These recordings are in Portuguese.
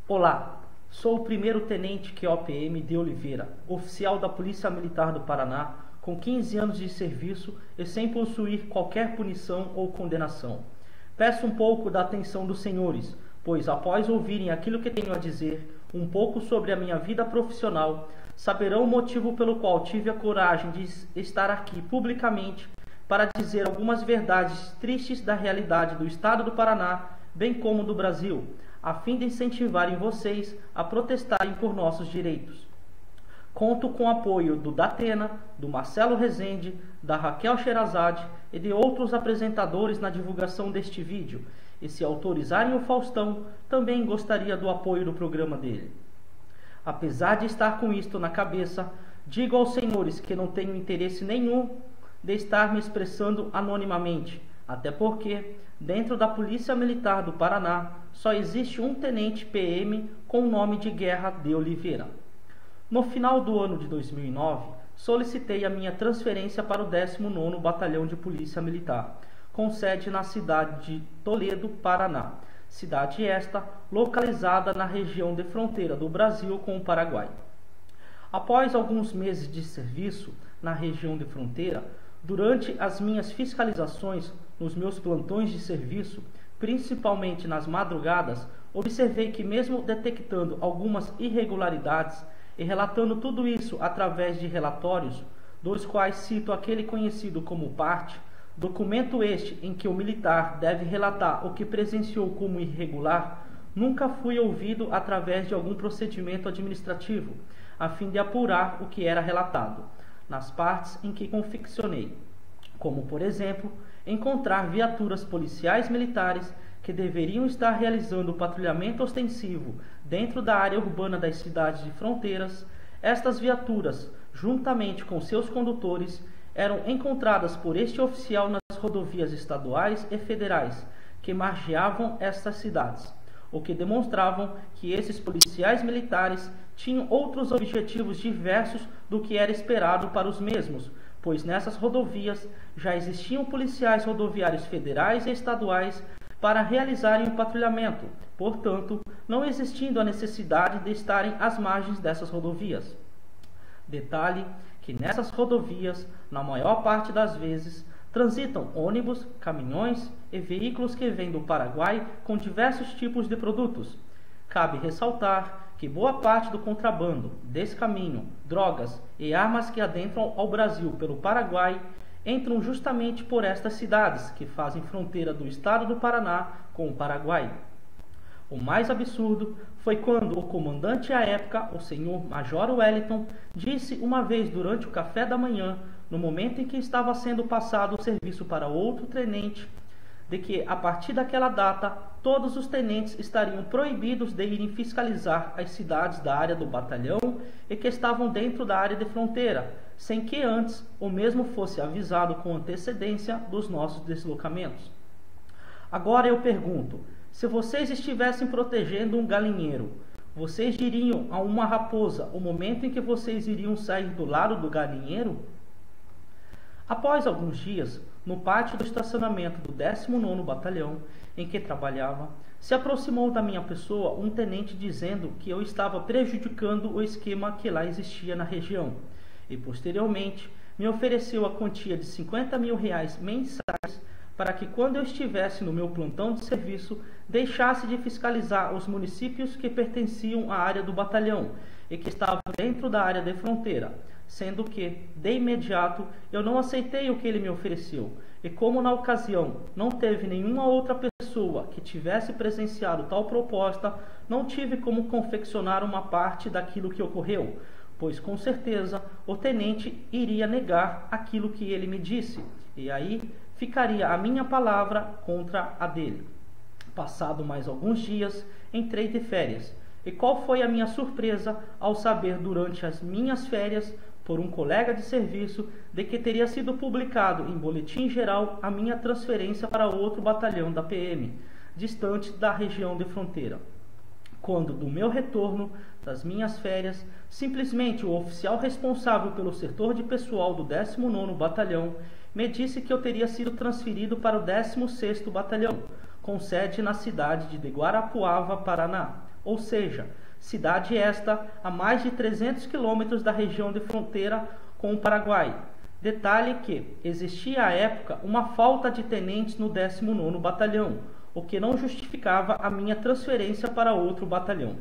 Olá, sou o primeiro tenente QOPM de Oliveira, oficial da Polícia Militar do Paraná, com 15 anos de serviço e sem possuir qualquer punição ou condenação. Peço um pouco da atenção dos senhores, pois após ouvirem aquilo que tenho a dizer, um pouco sobre a minha vida profissional, saberão o motivo pelo qual tive a coragem de estar aqui publicamente para dizer algumas verdades tristes da realidade do estado do Paraná, bem como do Brasil, a fim de incentivarem vocês a protestarem por nossos direitos. Conto com o apoio do Datena, do Marcelo Rezende, da Raquel Sherazade e de outros apresentadores na divulgação deste vídeo, e se autorizarem o Faustão, também gostaria do apoio do programa dele. Apesar de estar com isto na cabeça, digo aos senhores que não tenho interesse nenhum de estar me expressando anonimamente, até porque, dentro da Polícia Militar do Paraná, só existe um tenente PM com o nome de Guerra de Oliveira. No final do ano de 2009, solicitei a minha transferência para o 19º Batalhão de Polícia Militar, com sede na cidade de Toledo, Paraná, cidade esta localizada na região de fronteira do Brasil com o Paraguai. Após alguns meses de serviço na região de fronteira, durante as minhas fiscalizações nos meus plantões de serviço, principalmente nas madrugadas, observei que mesmo detectando algumas irregularidades e relatando tudo isso através de relatórios, dos quais cito aquele conhecido como parte, documento este em que o militar deve relatar o que presenciou como irregular, nunca fui ouvido através de algum procedimento administrativo, a fim de apurar o que era relatado, nas partes em que confeccionei, como por exemplo, encontrar viaturas policiais militares que deveriam estar realizando patrulhamento ostensivo dentro da área urbana das cidades de fronteiras. Estas viaturas, juntamente com seus condutores, eram encontradas por este oficial nas rodovias estaduais e federais que margeavam estas cidades, o que demonstravam que esses policiais militares tinham outros objetivos diversos do que era esperado para os mesmos, pois nessas rodovias já existiam policiais rodoviários federais e estaduais para realizarem o patrulhamento, portanto, não existindo a necessidade de estarem às margens dessas rodovias. Detalhe que nessas rodovias, na maior parte das vezes, transitam ônibus, caminhões e veículos que vêm do Paraguai com diversos tipos de produtos. Cabe ressaltar que boa parte do contrabando, descaminho, drogas e armas que adentram ao Brasil pelo Paraguai entram justamente por estas cidades que fazem fronteira do estado do Paraná com o Paraguai. O mais absurdo foi quando o comandante à época, o senhor Major Wellington, disse uma vez durante o café da manhã, no momento em que estava sendo passado o serviço para outro tenente, de que a partir daquela data todos os tenentes estariam proibidos de irem fiscalizar as cidades da área do batalhão e que estavam dentro da área de fronteira, sem que antes o mesmo fosse avisado com antecedência dos nossos deslocamentos. Agora eu pergunto, se vocês estivessem protegendo um galinheiro, vocês diriam a uma raposa o momento em que vocês iriam sair do lado do galinheiro? Após alguns dias, no pátio do estacionamento do 19º Batalhão, em que trabalhava, se aproximou da minha pessoa um tenente dizendo que eu estava prejudicando o esquema que lá existia na região, e posteriormente me ofereceu a quantia de R$50 mil mensais para que quando eu estivesse no meu plantão de serviço, deixasse de fiscalizar os municípios que pertenciam à área do batalhão e que estavam dentro da área de fronteira, sendo que, de imediato, eu não aceitei o que ele me ofereceu, e como na ocasião não teve nenhuma outra pessoa que tivesse presenciado tal proposta, não tive como confeccionar uma parte daquilo que ocorreu, pois com certeza o tenente iria negar aquilo que ele me disse, e aí ficaria a minha palavra contra a dele. Passado mais alguns dias, entrei de férias, e qual foi a minha surpresa ao saber durante as minhas férias, por um colega de serviço, de que teria sido publicado em boletim geral a minha transferência para outro batalhão da PM, distante da região de fronteira. Quando, do meu retorno das minhas férias, simplesmente o oficial responsável pelo setor de pessoal do 19º Batalhão me disse que eu teria sido transferido para o 16º Batalhão, com sede na cidade de Guarapuava, Paraná, ou seja, cidade esta a mais de 300 quilômetros da região de fronteira com o Paraguai. Detalhe que existia à época uma falta de tenentes no 19º Batalhão, o que não justificava a minha transferência para outro batalhão.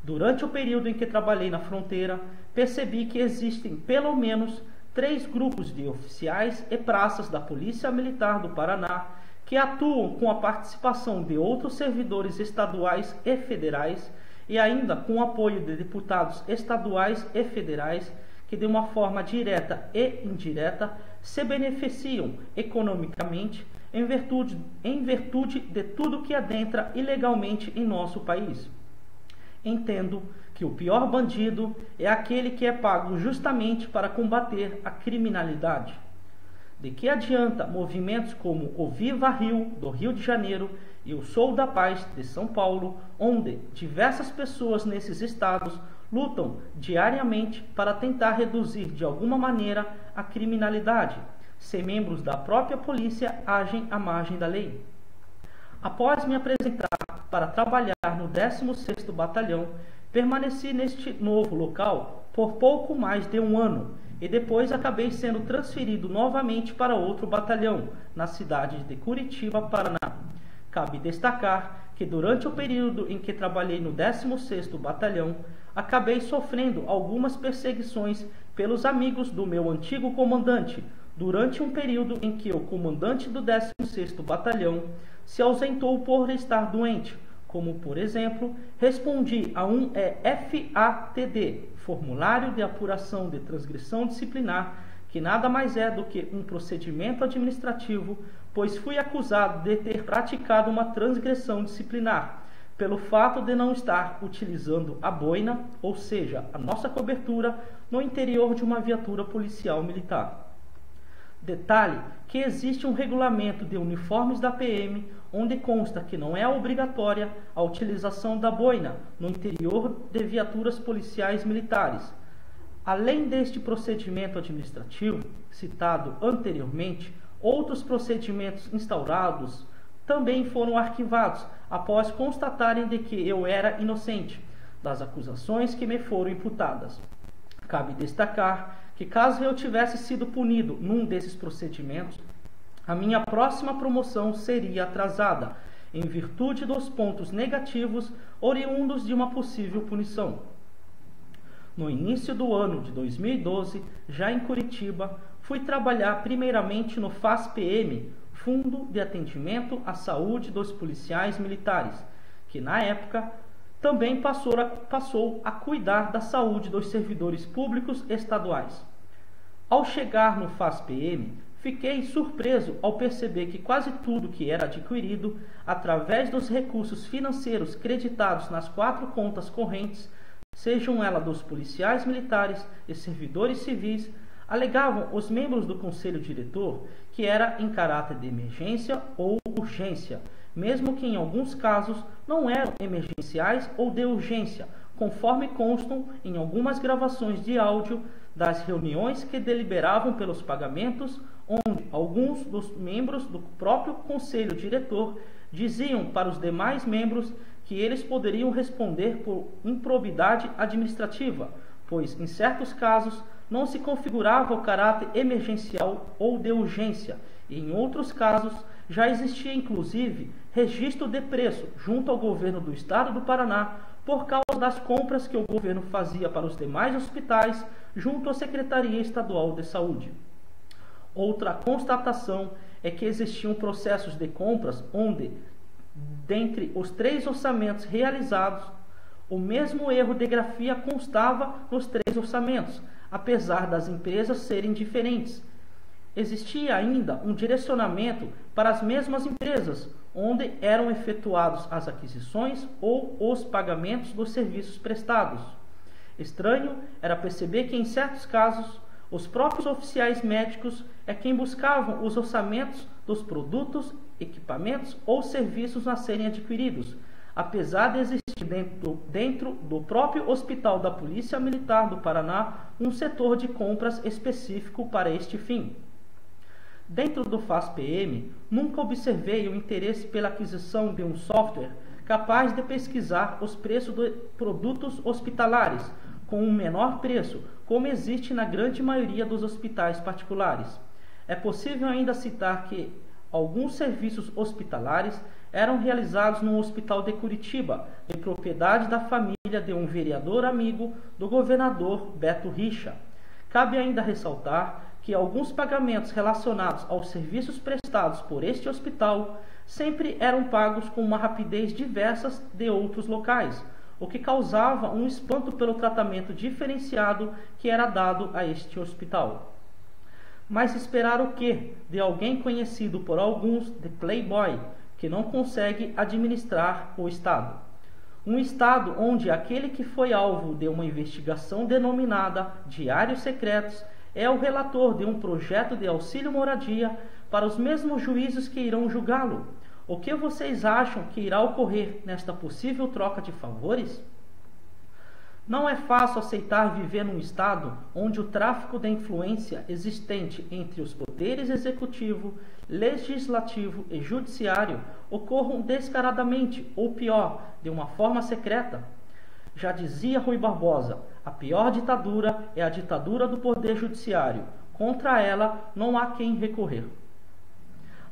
Durante o período em que trabalhei na fronteira, percebi que existem pelo menos 3 grupos de oficiais e praças da Polícia Militar do Paraná que atuam com a participação de outros servidores estaduais e federais e ainda com o apoio de deputados estaduais e federais que de uma forma direta e indireta se beneficiam economicamente em virtude de tudo que adentra ilegalmente em nosso país. Entendo que o pior bandido é aquele que é pago justamente para combater a criminalidade. De que adianta movimentos como o Viva Rio, do Rio de Janeiro, e o Sou da Paz, de São Paulo, onde diversas pessoas nesses estados lutam diariamente para tentar reduzir de alguma maneira a criminalidade, se membros da própria polícia agem à margem da lei? Após me apresentar para trabalhar no 16º Batalhão, permaneci neste novo local por pouco mais de 1 ano e depois acabei sendo transferido novamente para outro batalhão, na cidade de Curitiba, Paraná. Cabe destacar que durante o período em que trabalhei no 16º Batalhão, acabei sofrendo algumas perseguições pelos amigos do meu antigo comandante, durante um período em que o comandante do 16º Batalhão se ausentou por estar doente, como, por exemplo, respondi a um FATD, Formulário de Apuração de Transgressão Disciplinar, que nada mais é do que um procedimento administrativo, pois fui acusado de ter praticado uma transgressão disciplinar, pelo fato de não estar utilizando a boina, ou seja, a nossa cobertura, no interior de uma viatura policial militar. Detalhe que existe um regulamento de uniformes da PM, onde consta que não é obrigatória a utilização da boina no interior de viaturas policiais militares. Além deste procedimento administrativo, citado anteriormente, outros procedimentos instaurados também foram arquivados após constatarem de que eu era inocente das acusações que me foram imputadas. Cabe destacar que caso eu tivesse sido punido num desses procedimentos, a minha próxima promoção seria atrasada, em virtude dos pontos negativos oriundos de uma possível punição. No início do ano de 2012, já em Curitiba, fui trabalhar primeiramente no FAS-PM, Fundo de Atendimento à Saúde dos Policiais Militares, que na época também passou a cuidar da saúde dos servidores públicos estaduais. Ao chegar no FAS-PM, fiquei surpreso ao perceber que quase tudo que era adquirido através dos recursos financeiros creditados nas 4 contas correntes, sejam elas dos policiais militares e servidores civis, alegavam os membros do Conselho Diretor que era em caráter de emergência ou urgência, mesmo que em alguns casos não eram emergenciais ou de urgência, conforme constam em algumas gravações de áudio das reuniões que deliberavam pelos pagamentos, onde alguns dos membros do próprio Conselho Diretor diziam para os demais membros que eles poderiam responder por improbidade administrativa, pois em certos casos não se configurava o caráter emergencial ou de urgência, e em outros casos já existia inclusive registro de preço junto ao governo do estado do Paraná por causa das compras que o governo fazia para os demais hospitais junto à Secretaria Estadual de Saúde. Outra constatação é que existiam processos de compras onde, dentre os 3 orçamentos realizados, o mesmo erro de grafia constava nos 3 orçamentos, apesar das empresas serem diferentes. Existia ainda um direcionamento para as mesmas empresas, onde eram efetuados as aquisições ou os pagamentos dos serviços prestados. Estranho era perceber que, em certos casos, os próprios oficiais médicos é quem buscavam os orçamentos dos produtos, equipamentos ou serviços a serem adquiridos, apesar de existir dentro do próprio Hospital da Polícia Militar do Paraná um setor de compras específico para este fim. Dentro do FAS-PM, nunca observei o interesse pela aquisição de um software capaz de pesquisar os preços de produtos hospitalares com um menor preço, como existe na grande maioria dos hospitais particulares. É possível ainda citar que alguns serviços hospitalares eram realizados no Hospital de Curitiba, de propriedade da família de um vereador amigo do governador Beto Richa. Cabe ainda ressaltar que alguns pagamentos relacionados aos serviços prestados por este hospital sempre eram pagos com uma rapidez diversa de outros locais, o que causava um espanto pelo tratamento diferenciado que era dado a este hospital. Mas esperar o quê de alguém conhecido por alguns de playboy, que não consegue administrar o Estado? Um Estado onde aquele que foi alvo de uma investigação denominada Diários Secretos é o relator de um projeto de auxílio-moradia para os mesmos juízes que irão julgá-lo. O que vocês acham que irá ocorrer nesta possível troca de favores? Não é fácil aceitar viver num Estado onde o tráfico de influência existente entre os poderes executivo, legislativo e judiciário ocorram descaradamente, ou pior, de uma forma secreta. Já dizia Rui Barbosa, a pior ditadura é a ditadura do poder judiciário. Contra ela não há quem recorrer.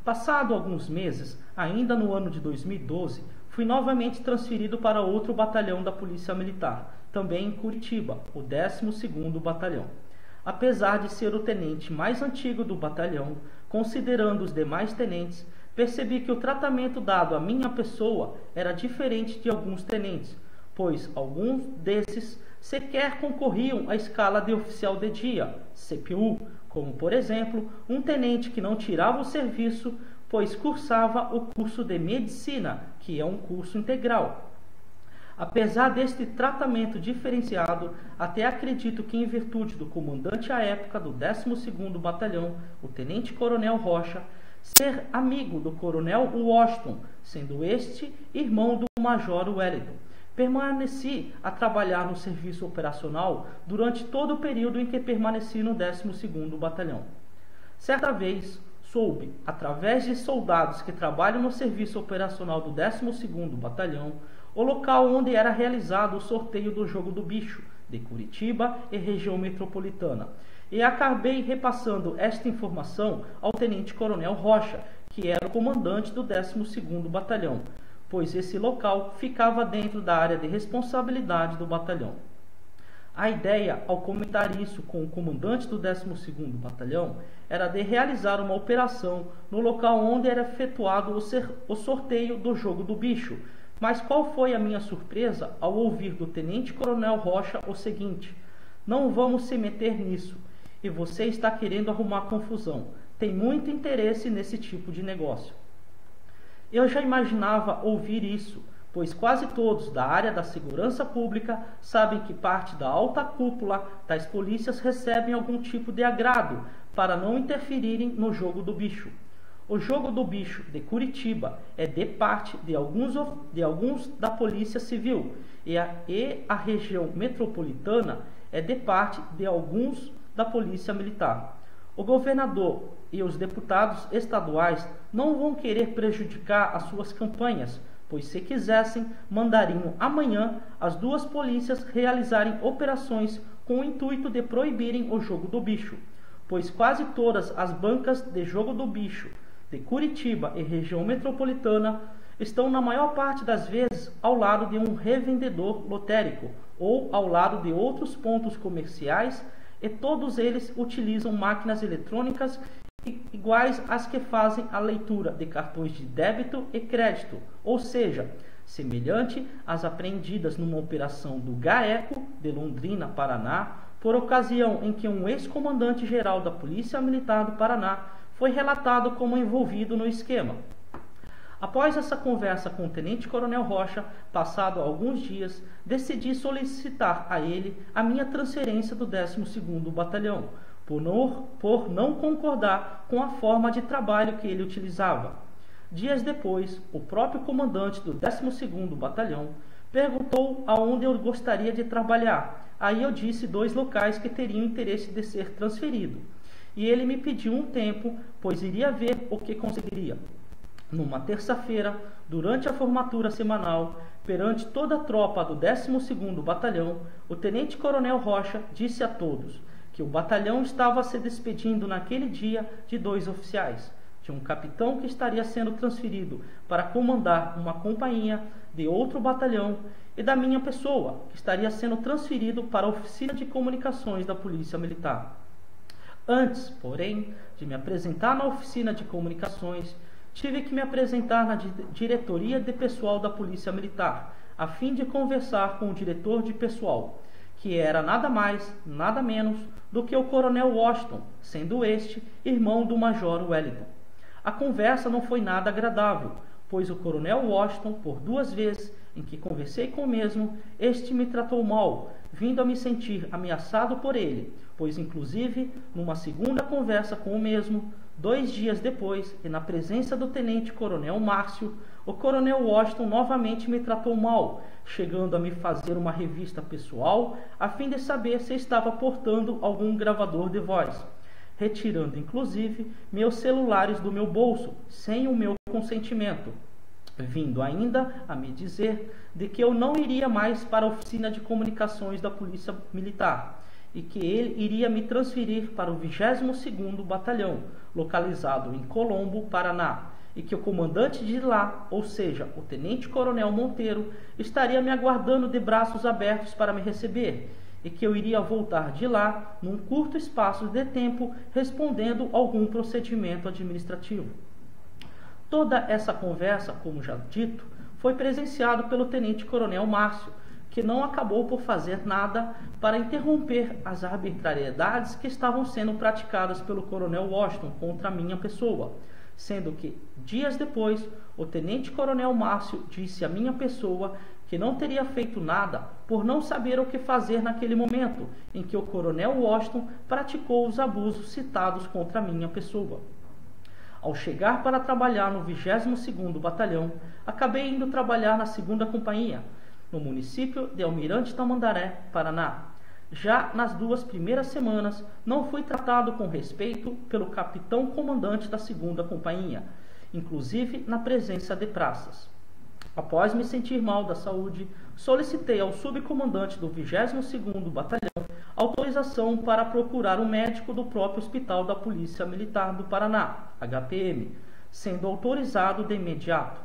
Passado alguns meses, ainda no ano de 2012, fui novamente transferido para outro batalhão da Polícia Militar, também em Curitiba, o 12º Batalhão. Apesar de ser o tenente mais antigo do batalhão, considerando os demais tenentes, percebi que o tratamento dado à minha pessoa era diferente de alguns tenentes, pois alguns desses sequer concorriam à escala de oficial de dia, CPU, como por exemplo, um tenente que não tirava o serviço, pois cursava o curso de medicina, que é um curso integral. Apesar deste tratamento diferenciado, até acredito que em virtude do comandante à época do 12º Batalhão, o Tenente-Coronel Rocha, ser amigo do Coronel Washington, sendo este irmão do Major Wellington, permaneci a trabalhar no serviço operacional durante todo o período em que permaneci no 12º Batalhão. Certa vez, soube, através de soldados que trabalham no serviço operacional do 12º Batalhão, o local onde era realizado o sorteio do Jogo do Bicho, de Curitiba e região metropolitana, e acabei repassando esta informação ao Tenente-Coronel Rocha, que era o comandante do 12º Batalhão, pois esse local ficava dentro da área de responsabilidade do batalhão. A ideia, ao comentar isso com o comandante do 12º Batalhão, era de realizar uma operação no local onde era efetuado o sorteio do Jogo do Bicho. Mas qual foi a minha surpresa ao ouvir do Tenente-Coronel Rocha o seguinte: não vamos se meter nisso, e você está querendo arrumar confusão. Tem muito interesse nesse tipo de negócio. Eu já imaginava ouvir isso, pois quase todos da área da segurança pública sabem que parte da alta cúpula das polícias recebem algum tipo de agrado para não interferirem no Jogo do Bicho. O Jogo do Bicho de Curitiba é de parte de alguns da Polícia Civil e a região metropolitana é de parte de alguns da Polícia Militar. O governador e os deputados estaduais não vão querer prejudicar as suas campanhas, pois se quisessem, mandariam amanhã as duas polícias realizarem operações com o intuito de proibirem o Jogo do Bicho, pois quase todas as bancas de Jogo do Bicho de Curitiba e região metropolitana estão na maior parte das vezes ao lado de um revendedor lotérico ou ao lado de outros pontos comerciais, e todos eles utilizam máquinas eletrônicas iguais às que fazem a leitura de cartões de débito e crédito, ou seja, semelhante às apreendidas numa operação do GAECO de Londrina, Paraná, por ocasião em que um ex-comandante-geral da Polícia Militar do Paraná foi relatado como envolvido no esquema. Após essa conversa com o Tenente-Coronel Rocha, passado alguns dias, decidi solicitar a ele a minha transferência do 12º Batalhão, por não concordar com a forma de trabalho que ele utilizava. Dias depois, o próprio comandante do 12º Batalhão perguntou aonde eu gostaria de trabalhar. Aí eu disse 2 locais que teriam interesse de ser transferido. E ele me pediu um tempo, pois iria ver o que conseguiria. Numa terça-feira, durante a formatura semanal, perante toda a tropa do 12º Batalhão, o Tenente-Coronel Rocha disse a todos que o batalhão estava se despedindo naquele dia de 2 oficiais, de um capitão que estaria sendo transferido para comandar uma companhia de outro batalhão e da minha pessoa, que estaria sendo transferido para a oficina de comunicações da Polícia Militar. Antes, porém, de me apresentar na oficina de comunicações, tive que me apresentar na diretoria de pessoal da Polícia Militar, a fim de conversar com o diretor de pessoal, que era nada mais, nada menos do que o Coronel Washington, sendo este irmão do Major Wellington. A conversa não foi nada agradável, pois o Coronel Washington, por 2 vezes em que conversei com o mesmo, este me tratou mal, vindo a me sentir ameaçado por ele, pois inclusive, numa segunda conversa com o mesmo, 2 dias depois, e na presença do Tenente-Coronel Márcio, o Coronel Washington novamente me tratou mal, chegando a me fazer uma revista pessoal, a fim de saber se estava portando algum gravador de voz, retirando inclusive meus celulares do meu bolso, sem o meu consentimento, vindo ainda a me dizer de que eu não iria mais para a oficina de comunicações da Polícia Militar, e que ele iria me transferir para o 22º Batalhão, localizado em Colombo, Paraná, e que o comandante de lá, ou seja, o Tenente-Coronel Monteiro, estaria me aguardando de braços abertos para me receber, e que eu iria voltar de lá num curto espaço de tempo, respondendo algum procedimento administrativo. Toda essa conversa, como já dito, foi presenciado pelo Tenente-Coronel Márcio, que não acabou por fazer nada para interromper as arbitrariedades que estavam sendo praticadas pelo Coronel Washington contra a minha pessoa, sendo que, dias depois, o Tenente-Coronel Márcio disse à minha pessoa que não teria feito nada por não saber o que fazer naquele momento em que o Coronel Washington praticou os abusos citados contra a minha pessoa. Ao chegar para trabalhar no 22º Batalhão, acabei indo trabalhar na 2ª Companhia, no município de Almirante Tamandaré, Paraná. Já nas 2 primeiras semanas, não fui tratado com respeito pelo capitão comandante da 2ª Companhia, inclusive na presença de praças. Após me sentir mal da saúde, solicitei ao subcomandante do 22º Batalhão autorização para procurar um médico do próprio Hospital da Polícia Militar do Paraná, HPM, sendo autorizado de imediato.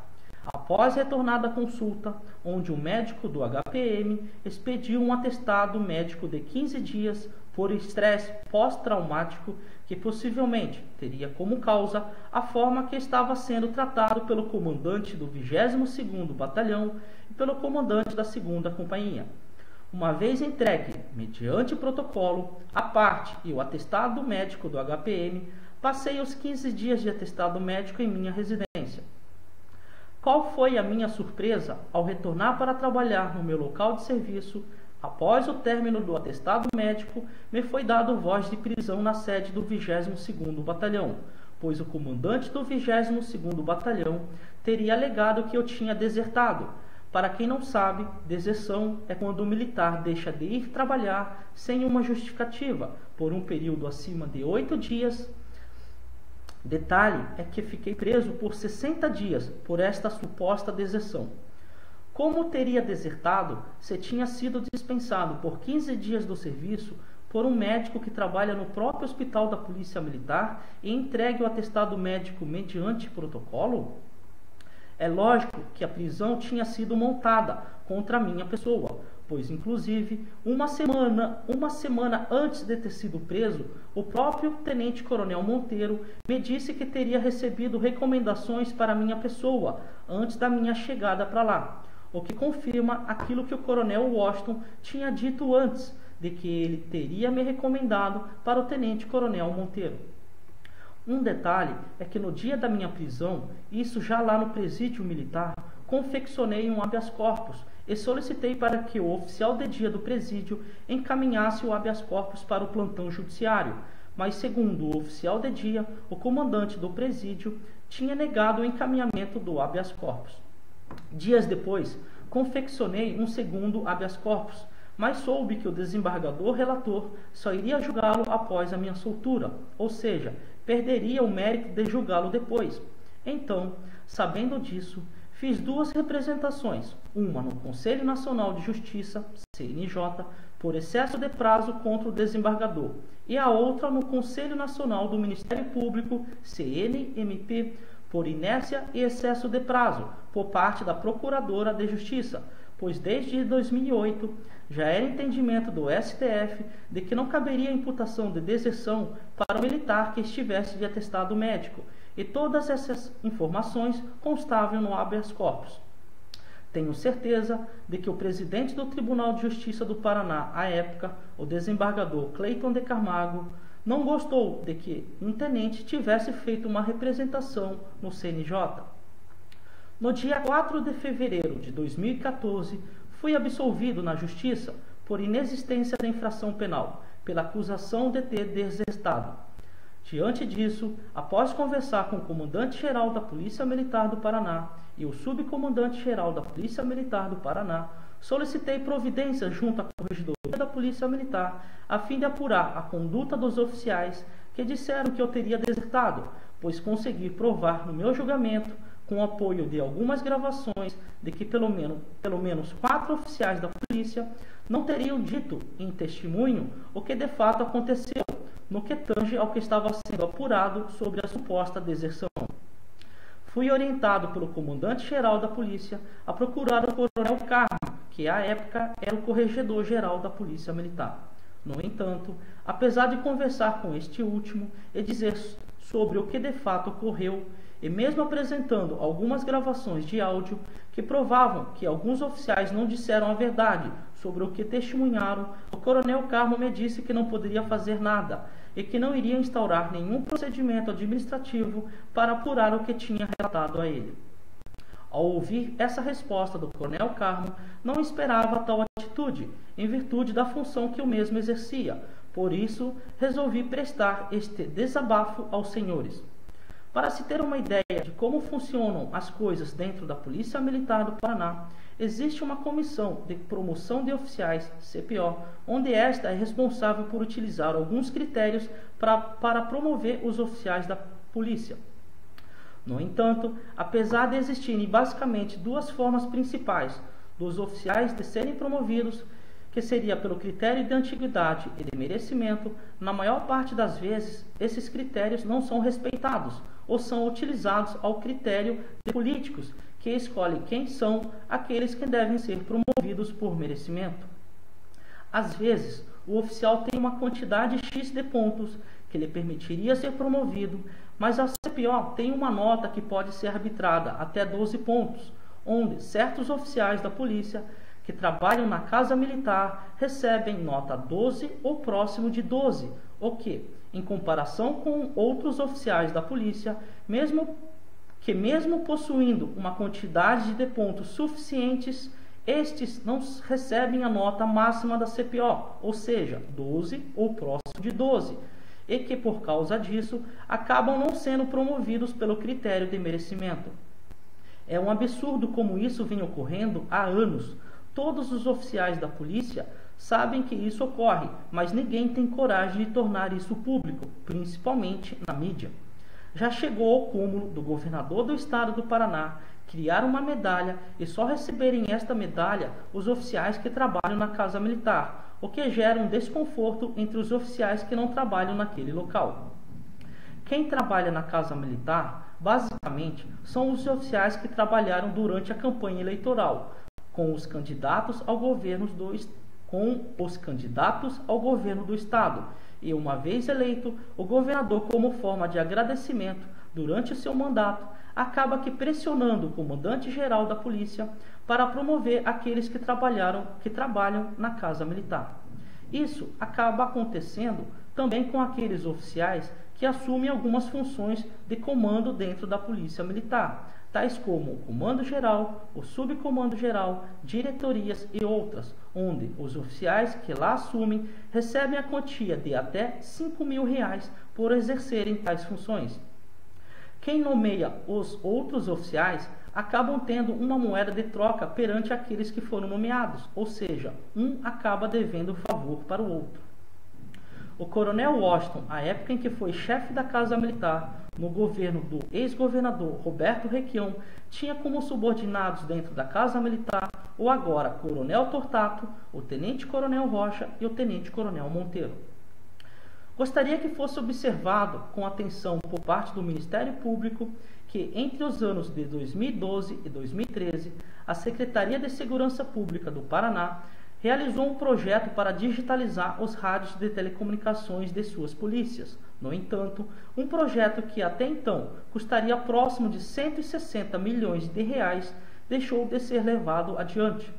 Após retornar da consulta, onde o médico do HPM expediu um atestado médico de 15 dias por estresse pós-traumático que possivelmente teria como causa a forma que estava sendo tratado pelo comandante do 22º Batalhão e pelo comandante da 2ª Companhia. Uma vez entregue, mediante protocolo, a parte e o atestado médico do HPM, passei os 15 dias de atestado médico em minha residência. Qual foi a minha surpresa ao retornar para trabalhar no meu local de serviço? Após o término do atestado médico, me foi dado voz de prisão na sede do 22º Batalhão, pois o comandante do 22º Batalhão teria alegado que eu tinha desertado. Para quem não sabe, deserção é quando o militar deixa de ir trabalhar sem uma justificativa, por um período acima de 8 dias. Detalhe é que fiquei preso por 60 dias por esta suposta deserção. Como teria desertado se tinha sido dispensado por 15 dias do serviço por um médico que trabalha no próprio Hospital da Polícia Militar e entregue o atestado médico mediante protocolo? É lógico que a prisão tinha sido montada contra a minha pessoa, pois inclusive uma semana antes de ter sido preso, o próprio Tenente-Coronel Monteiro me disse que teria recebido recomendações para a minha pessoa antes da minha chegada para lá, o que confirma aquilo que o Coronel Washington tinha dito antes, de que ele teria me recomendado para o Tenente-Coronel Monteiro. Um detalhe é que no dia da minha prisão, isso já lá no presídio militar, confeccionei um habeas corpus e solicitei para que o oficial de dia do presídio encaminhasse o habeas corpus para o plantão judiciário, mas segundo o oficial de dia, o comandante do presídio tinha negado o encaminhamento do habeas corpus. Dias depois, confeccionei um segundo habeas corpus, mas soube que o desembargador relator só iria julgá-lo após a minha soltura, ou seja, perderia o mérito de julgá-lo depois. Então, sabendo disso, fiz duas representações, uma no Conselho Nacional de Justiça, CNJ, por excesso de prazo contra o desembargador, e a outra no Conselho Nacional do Ministério Público, CNMP, por inércia e excesso de prazo, por parte da Procuradora de Justiça, pois desde 2008 já era entendimento do STF de que não caberia imputação de deserção para o militar que estivesse de atestado médico, e todas essas informações constavam no habeas corpus. Tenho certeza de que o presidente do Tribunal de Justiça do Paraná, à época, o desembargador Cleiton de Camargo, não gostou de que um tenente tivesse feito uma representação no CNJ. No dia 4 de fevereiro de 2014, fui absolvido na Justiça por inexistência da infração penal, pela acusação de ter desertado. Diante disso, após conversar com o comandante-geral da Polícia Militar do Paraná e o subcomandante-geral da Polícia Militar do Paraná, solicitei providências junto à Corregedoria da Polícia Militar a fim de apurar a conduta dos oficiais que disseram que eu teria desertado, pois consegui provar no meu julgamento, com o apoio de algumas gravações, de que pelo menos 4 oficiais da polícia não teriam dito em testemunho o que de fato aconteceu, no que tange ao que estava sendo apurado sobre a suposta deserção. Fui orientado pelo comandante-geral da polícia a procurar o coronel Carmo, que à época era o corregedor-geral da Polícia Militar. No entanto, apesar de conversar com este último e dizer sobre o que de fato ocorreu, e mesmo apresentando algumas gravações de áudio que provavam que alguns oficiais não disseram a verdade sobre o que testemunharam, o coronel Carmo me disse que não poderia fazer nada e que não iria instaurar nenhum procedimento administrativo para apurar o que tinha relatado a ele. Ao ouvir essa resposta do coronel Carmo, não esperava tal atitude, em virtude da função que eu mesmo exercia. Por isso, resolvi prestar este desabafo aos senhores. Para se ter uma ideia de como funcionam as coisas dentro da Polícia Militar do Paraná, existe uma comissão de promoção de oficiais, CPO, onde esta é responsável por utilizar alguns critérios para promover os oficiais da polícia. No entanto, apesar de existirem basicamente duas formas principais dos oficiais de serem promovidos, que seria pelo critério de antiguidade e de merecimento, na maior parte das vezes esses critérios não são respeitados ou são utilizados ao critério de políticos, que escolhem quem são aqueles que devem ser promovidos por merecimento. Às vezes, o oficial tem uma quantidade X de pontos que lhe permitiria ser promovido, mas a CPO tem uma nota que pode ser arbitrada até 12 pontos, onde certos oficiais da polícia que trabalham na Casa Militar recebem nota 12 ou próximo de 12, o que, em comparação com outros oficiais da polícia, mesmo possuindo uma quantidade de pontos suficientes, estes não recebem a nota máxima da CPO, ou seja, 12 ou próximo de 12, e que por causa disso acabam não sendo promovidos pelo critério de merecimento. É um absurdo como isso vem ocorrendo há anos. Todos os oficiais da polícia sabem que isso ocorre, mas ninguém tem coragem de tornar isso público, principalmente na mídia. Já chegou ao cúmulo do governador do estado do Paraná criar uma medalha e só receberem esta medalha os oficiais que trabalham na Casa Militar, o que gera um desconforto entre os oficiais que não trabalham naquele local. Quem trabalha na Casa Militar, basicamente, são os oficiais que trabalharam durante a campanha eleitoral, com os candidatos ao governo do estado, e uma vez eleito, o governador, como forma de agradecimento durante o seu mandato, acaba que pressionando o comandante-geral da polícia para promover aqueles que trabalham na Casa Militar. Isso acaba acontecendo também com aqueles oficiais que assumem algumas funções de comando dentro da Polícia Militar, tais como o comando-geral, o subcomando-geral, diretorias e outras, onde os oficiais que lá assumem recebem a quantia de até R$5.000 por exercerem tais funções. Quem nomeia os outros oficiais acabam tendo uma moeda de troca perante aqueles que foram nomeados, ou seja, um acaba devendo favor para o outro. o coronel Washington, à época em que foi chefe da Casa Militar, no governo do ex-governador Roberto Requião, tinha como subordinados dentro da Casa Militar o agora coronel Tortato, o tenente-coronel Rocha e o tenente-coronel Monteiro. Gostaria que fosse observado com atenção por parte do Ministério Público que, entre os anos de 2012 e 2013, a Secretaria de Segurança Pública do Paraná realizou um projeto para digitalizar os rádios de telecomunicações de suas polícias. No entanto, um projeto que até então custaria próximo de 160 milhões de reais deixou de ser levado adiante.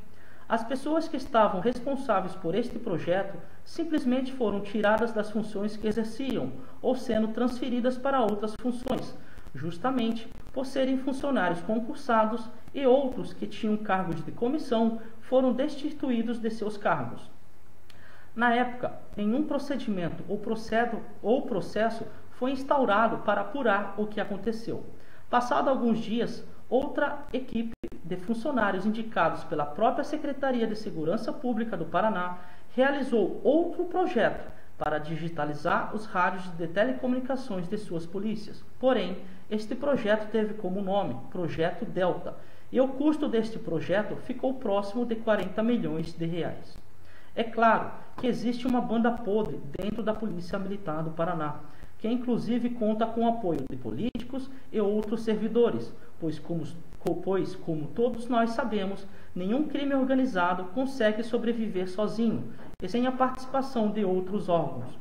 As pessoas que estavam responsáveis por este projeto simplesmente foram tiradas das funções que exerciam ou sendo transferidas para outras funções, justamente por serem funcionários concursados, e outros que tinham cargos de comissão foram destituídos de seus cargos. Na época, nenhum procedimento ou processo foi instaurado para apurar o que aconteceu. Passado alguns dias, outra equipe de funcionários indicados pela própria Secretaria de Segurança Pública do Paraná realizou outro projeto para digitalizar os rádios de telecomunicações de suas polícias. Porém, este projeto teve como nome Projeto Delta, e o custo deste projeto ficou próximo de 40 milhões de reais. É claro que existe uma banda podre dentro da Polícia Militar do Paraná, que inclusive conta com o apoio de políticos e outros servidores, pois como todos nós sabemos, nenhum crime organizado consegue sobreviver sozinho e sem a participação de outros órgãos.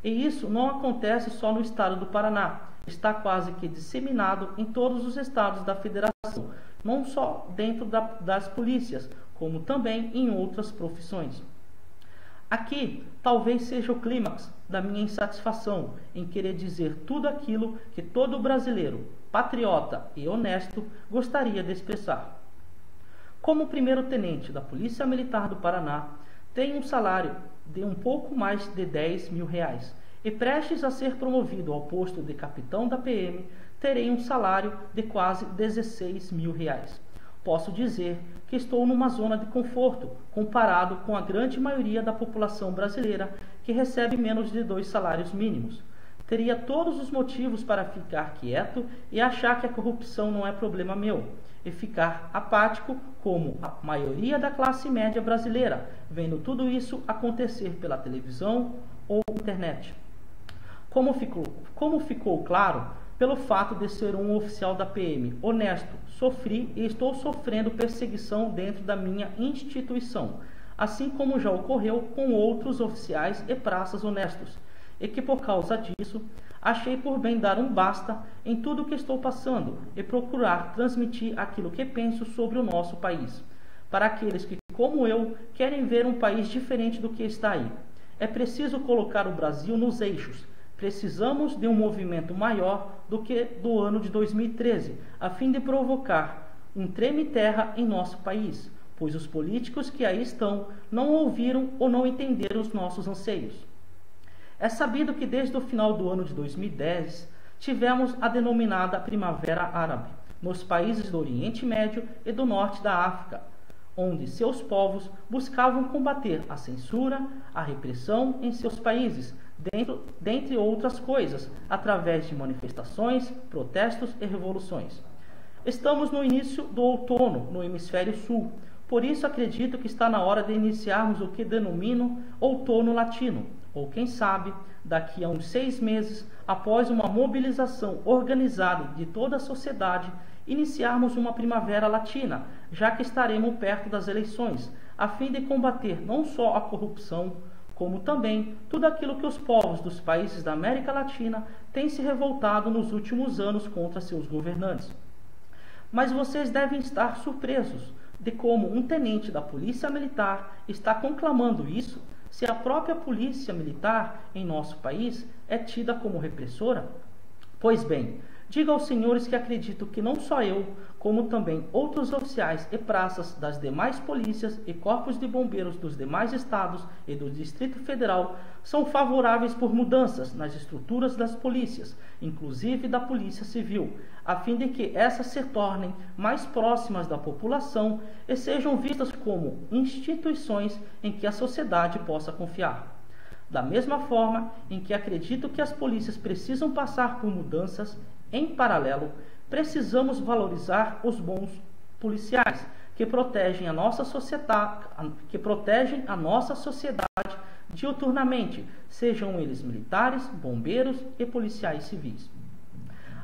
E isso não acontece só no estado do Paraná, está quase que disseminado em todos os estados da federação, não só dentro das polícias, como também em outras profissões. Aqui talvez seja o clímax da minha insatisfação em querer dizer tudo aquilo que todo brasileiro, patriota e honesto gostaria de expressar. Como primeiro-tenente da Polícia Militar do Paraná, tenho um salário de um pouco mais de 10 mil reais e prestes a ser promovido ao posto de capitão da PM, terei um salário de quase 16 mil reais. Posso dizer que estou numa zona de conforto comparado com a grande maioria da população brasileira que recebe menos de 2 salários mínimos. Teria todos os motivos para ficar quieto e achar que a corrupção não é problema meu, e ficar apático como a maioria da classe média brasileira, vendo tudo isso acontecer pela televisão ou internet. Como ficou claro, pelo fato de ser um oficial da PM honesto, sofri e estou sofrendo perseguição dentro da minha instituição, assim como já ocorreu com outros oficiais e praças honestos, e que por causa disso, achei por bem dar um basta em tudo o que estou passando e procurar transmitir aquilo que penso sobre o nosso país, para aqueles que, como eu, querem ver um país diferente do que está aí. É preciso colocar o Brasil nos eixos. Precisamos de um movimento maior do que do ano de 2013, a fim de provocar um treme-terra em nosso país, pois os políticos que aí estão não ouviram ou não entenderam os nossos anseios. É sabido que desde o final do ano de 2010 tivemos a denominada Primavera Árabe, nos países do Oriente Médio e do Norte da África, onde seus povos buscavam combater a censura, a repressão em seus países, dentre outras coisas, através de manifestações, protestos e revoluções. Estamos no início do outono no hemisfério sul, por isso acredito que está na hora de iniciarmos o que denomino outono latino, ou quem sabe, daqui a uns 6 meses, após uma mobilização organizada de toda a sociedade, iniciarmos uma primavera latina, já que estaremos perto das eleições, a fim de combater não só a corrupção, como também tudo aquilo que os povos dos países da América Latina têm se revoltado nos últimos anos contra seus governantes. Mas vocês devem estar surpresos de como um tenente da Polícia Militar está conclamando isso, se a própria Polícia Militar em nosso país é tida como repressora? Pois bem, digo aos senhores que acredito que não só eu, como também outros oficiais e praças das demais polícias e corpos de bombeiros dos demais estados e do Distrito Federal são favoráveis por mudanças nas estruturas das polícias, inclusive da Polícia Civil, a fim de que essas se tornem mais próximas da população e sejam vistas como instituições em que a sociedade possa confiar. Da mesma forma em que acredito que as polícias precisam passar por mudanças, em paralelo, precisamos valorizar os bons policiais que protegem a nossa sociedade diuturnamente, sejam eles militares, bombeiros e policiais civis.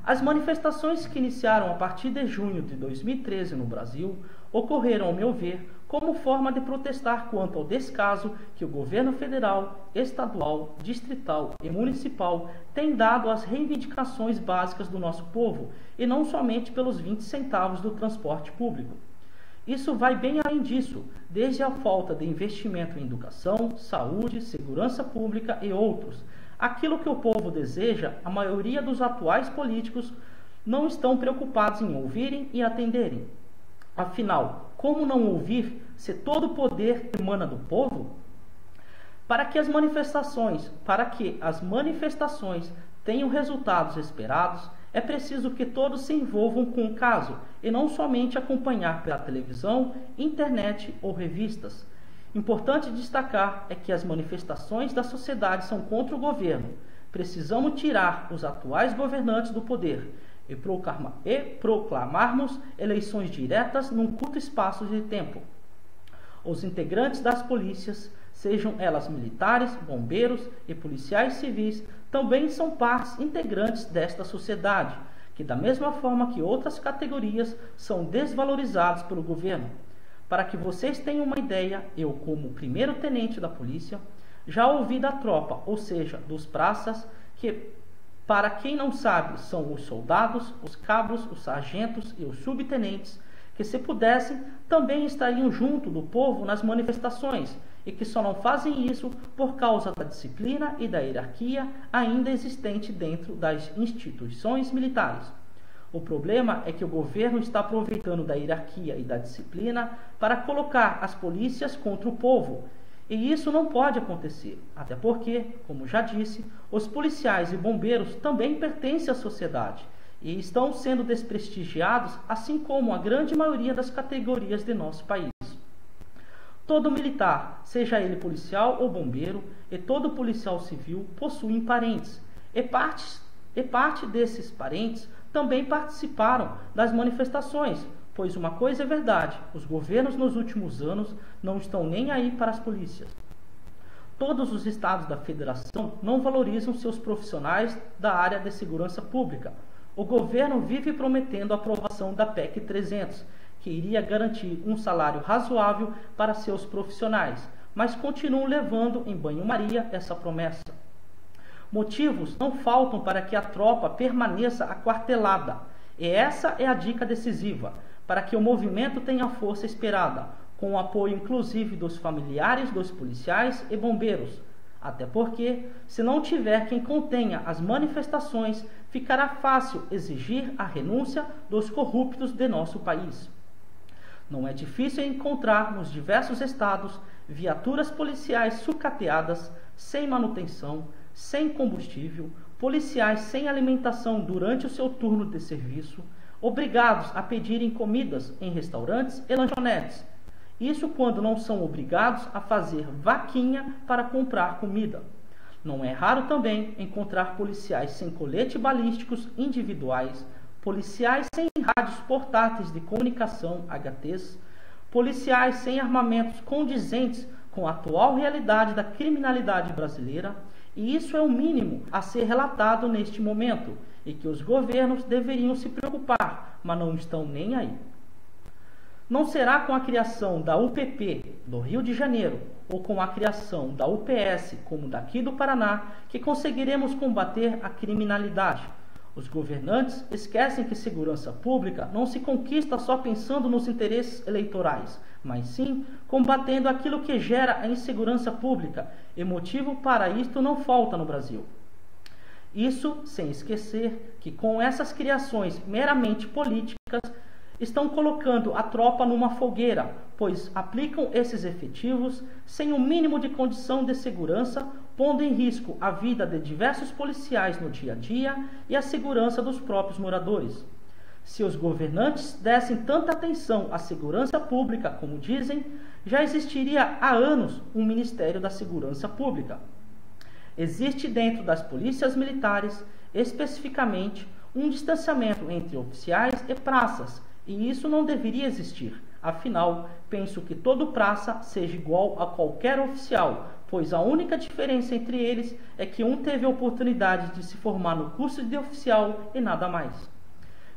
As manifestações que iniciaram a partir de junho de 2013 no Brasil ocorreram, ao meu ver, como forma de protestar quanto ao descaso que o governo federal, estadual, distrital e municipal tem dado às reivindicações básicas do nosso povo, e não somente pelos 20 centavos do transporte público. Isso vai bem além disso, desde a falta de investimento em educação, saúde, segurança pública e outros. Aquilo que o povo deseja, a maioria dos atuais políticos não estão preocupados em ouvirem e atenderem. Afinal, como não ouvir se todo o poder emana do povo? Para que as manifestações tenham resultados esperados, é preciso que todos se envolvam com o caso e não somente acompanhar pela televisão, internet ou revistas. Importante destacar é que as manifestações da sociedade são contra o governo. Precisamos tirar os atuais governantes do poder e proclamarmos eleições diretas num curto espaço de tempo. Os integrantes das polícias, sejam elas militares, bombeiros e policiais civis, também são partes integrantes desta sociedade, que da mesma forma que outras categorias são desvalorizados pelo governo. Para que vocês tenham uma ideia, eu, como primeiro-tenente da polícia, já ouvi da tropa, ou seja, dos praças, que, para quem não sabe, são os soldados, os cabos, os sargentos e os subtenentes, que se pudessem, também estariam junto do povo nas manifestações, e que só não fazem isso por causa da disciplina e da hierarquia ainda existente dentro das instituições militares. O problema é que o governo está aproveitando da hierarquia e da disciplina para colocar as polícias contra o povo. E isso não pode acontecer, até porque, como já disse, os policiais e bombeiros também pertencem à sociedade e estão sendo desprestigiados, assim como a grande maioria das categorias de nosso país. Todo militar, seja ele policial ou bombeiro, e todo policial civil possuem parentes, e parte desses parentes também participaram das manifestações, pois uma coisa é verdade, os governos nos últimos anos não estão nem aí para as polícias. Todos os estados da federação não valorizam seus profissionais da área de segurança pública. O governo vive prometendo a aprovação da PEC 300, que iria garantir um salário razoável para seus profissionais, mas continuam levando em banho-maria essa promessa. Motivos não faltam para que a tropa permaneça aquartelada, e essa é a dica decisiva, para que o movimento tenha a força esperada, com o apoio inclusive dos familiares dos policiais e bombeiros. Até porque, se não tiver quem contenha as manifestações, ficará fácil exigir a renúncia dos corruptos de nosso país. Não é difícil encontrar nos diversos estados viaturas policiais sucateadas, sem manutenção, sem combustível, policiais sem alimentação durante o seu turno de serviço, obrigados a pedirem comidas em restaurantes e lanchonetes. Isso quando não são obrigados a fazer vaquinha para comprar comida. Não é raro também encontrar policiais sem colete balísticos individuais, policiais sem rádios portáteis de comunicação HTs, policiais sem armamentos condizentes com a atual realidade da criminalidade brasileira, e isso é o mínimo a ser relatado neste momento, e que os governos deveriam se preocupar, mas não estão nem aí. Não será com a criação da UPP do Rio de Janeiro ou com a criação da UPS, como daqui do Paraná, que conseguiremos combater a criminalidade. Os governantes esquecem que segurança pública não se conquista só pensando nos interesses eleitorais, mas sim combatendo aquilo que gera a insegurança pública, e motivo para isto não falta no Brasil. Isso sem esquecer que com essas criações meramente políticas, estão colocando a tropa numa fogueira, pois aplicam esses efetivos sem o mínimo de condição de segurança, pondo em risco a vida de diversos policiais no dia a dia e a segurança dos próprios moradores. Se os governantes dessem tanta atenção à segurança pública como dizem, já existiria há anos um Ministério da Segurança Pública. Existe dentro das polícias militares, especificamente, um distanciamento entre oficiais e praças, e isso não deveria existir. Afinal, penso que todo praça seja igual a qualquer oficial, pois a única diferença entre eles é que um teve a oportunidade de se formar no curso de oficial e nada mais.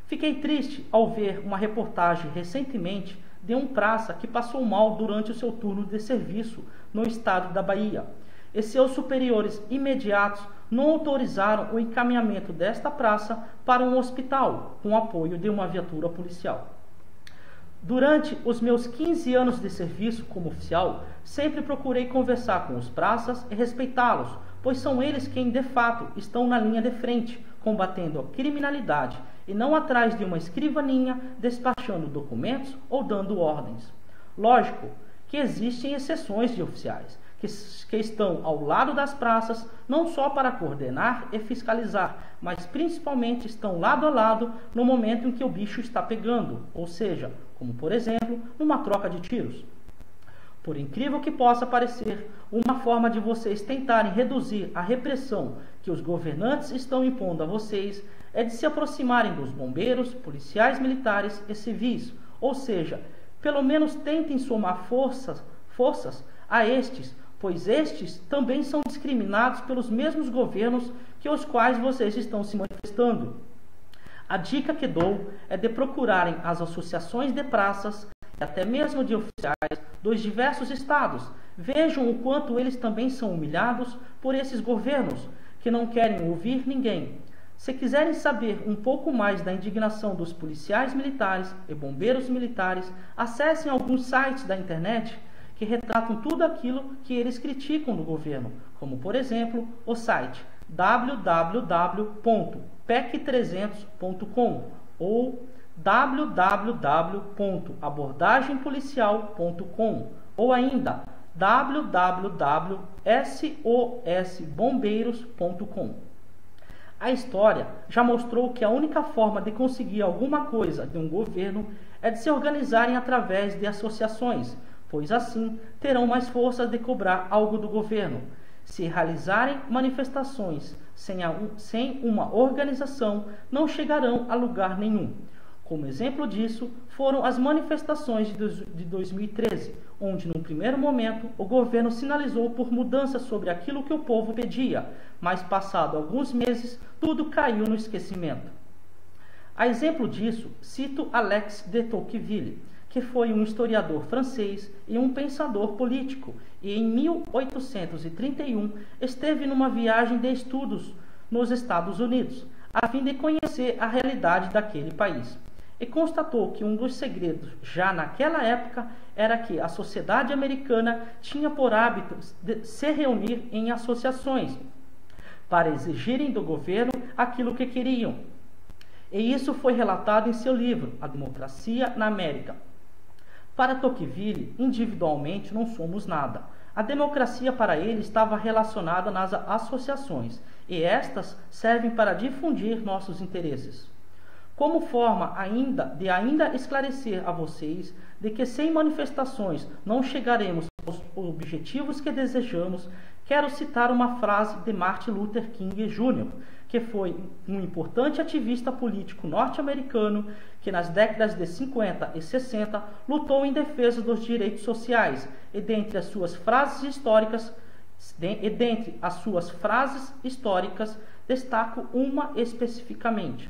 Fiquei triste ao ver uma reportagem recentemente de um praça que passou mal durante o seu turno de serviço no estado da Bahia, e seus superiores imediatos não autorizaram o encaminhamento desta praça para um hospital com apoio de uma viatura policial. Durante os meus 15 anos de serviço como oficial, sempre procurei conversar com os praças e respeitá-los, pois são eles quem de fato estão na linha de frente, combatendo a criminalidade, e não atrás de uma escrivaninha despachando documentos ou dando ordens. Lógico que existem exceções de oficiais, que estão ao lado das praças, não só para coordenar e fiscalizar, mas principalmente estão lado a lado no momento em que o bicho está pegando, ou seja, como por exemplo, numa troca de tiros. Por incrível que possa parecer, uma forma de vocês tentarem reduzir a repressão que os governantes estão impondo a vocês é de se aproximarem dos bombeiros, policiais militares e civis, ou seja, pelo menos tentem somar forças a estes, pois estes também são discriminados pelos mesmos governos que os quais vocês estão se manifestando. A dica que dou é de procurarem as associações de praças e até mesmo de oficiais dos diversos estados. Vejam o quanto eles também são humilhados por esses governos que não querem ouvir ninguém. Se quiserem saber um pouco mais da indignação dos policiais militares e bombeiros militares, acessem alguns sites da internet que retratam tudo aquilo que eles criticam do governo, como por exemplo o site www.pec300.com ou www.abordagempolicial.com ou ainda www.sosbombeiros.com. A história já mostrou que a única forma de conseguir alguma coisa de um governo é de se organizarem através de associações, pois assim terão mais força de cobrar algo do governo. Se realizarem manifestações sem uma organização, não chegarão a lugar nenhum. Como exemplo disso, foram as manifestações de 2013, onde, num primeiro momento, o governo sinalizou por mudanças sobre aquilo que o povo pedia, mas, passado alguns meses, tudo caiu no esquecimento. A exemplo disso, cito Alexis de Tocqueville, que foi um historiador francês e um pensador político, e em 1831 esteve numa viagem de estudos nos Estados Unidos, a fim de conhecer a realidade daquele país. E constatou que um dos segredos, já naquela época, era que a sociedade americana tinha por hábito de se reunir em associações para exigirem do governo aquilo que queriam. E isso foi relatado em seu livro, A Democracia na América. Para Tocqueville, individualmente não somos nada. A democracia para ele estava relacionada nas associações, e estas servem para difundir nossos interesses. Como forma ainda esclarecer a vocês de que sem manifestações não chegaremos aos objetivos que desejamos, quero citar uma frase de Martin Luther King Jr., que foi um importante ativista político norte-americano que nas décadas de 50 e 60 lutou em defesa dos direitos sociais, e dentre as suas frases históricas destaco uma especificamente: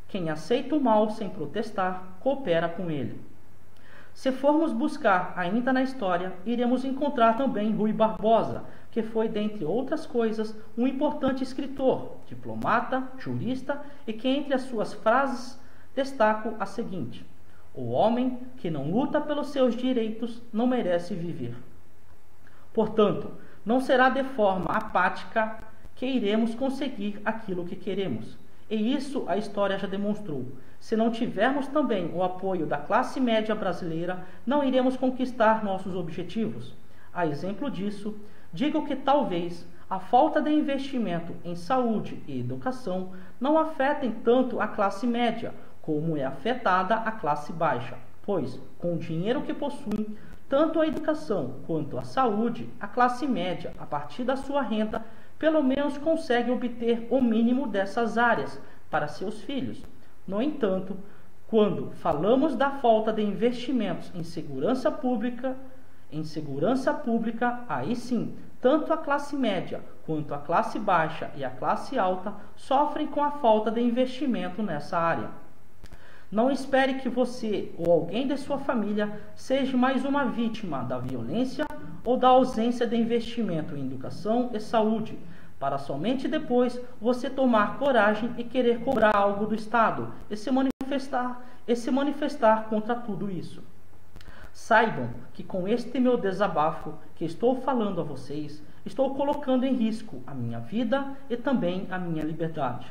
quem aceita o mal sem protestar, coopera com ele. Se formos buscar ainda na história, iremos encontrar também Rui Barbosa, que foi, dentre outras coisas, um importante escritor, diplomata, jurista, e que entre as suas frases destaco a seguinte: o homem que não luta pelos seus direitos não merece viver. Portanto, não será de forma apática que iremos conseguir aquilo que queremos. E isso a história já demonstrou. Se não tivermos também o apoio da classe média brasileira, não iremos conquistar nossos objetivos. A exemplo disso, digo que talvez a falta de investimento em saúde e educação não afetem tanto a classe média, como é afetada a classe baixa, pois, com o dinheiro que possuem, tanto a educação quanto a saúde, a classe média, a partir da sua renda, pelo menos conseguem obter o mínimo dessas áreas para seus filhos. No entanto, quando falamos da falta de investimentos em segurança pública, aí sim, tanto a classe média quanto a classe baixa e a classe alta sofrem com a falta de investimento nessa área. Não espere que você ou alguém de sua família seja mais uma vítima da violência ou da ausência de investimento em educação e saúde, para somente depois você tomar coragem e querer cobrar algo do Estado e se manifestar contra tudo isso. Saibam que com este meu desabafo que estou falando a vocês, estou colocando em risco a minha vida e também a minha liberdade.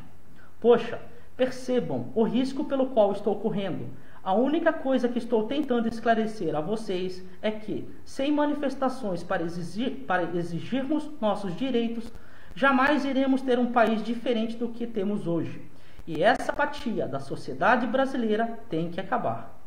Poxa, percebam o risco pelo qual estou correndo. A única coisa que estou tentando esclarecer a vocês é que, sem manifestações para exigirmos nossos direitos, jamais iremos ter um país diferente do que temos hoje. E essa apatia da sociedade brasileira tem que acabar.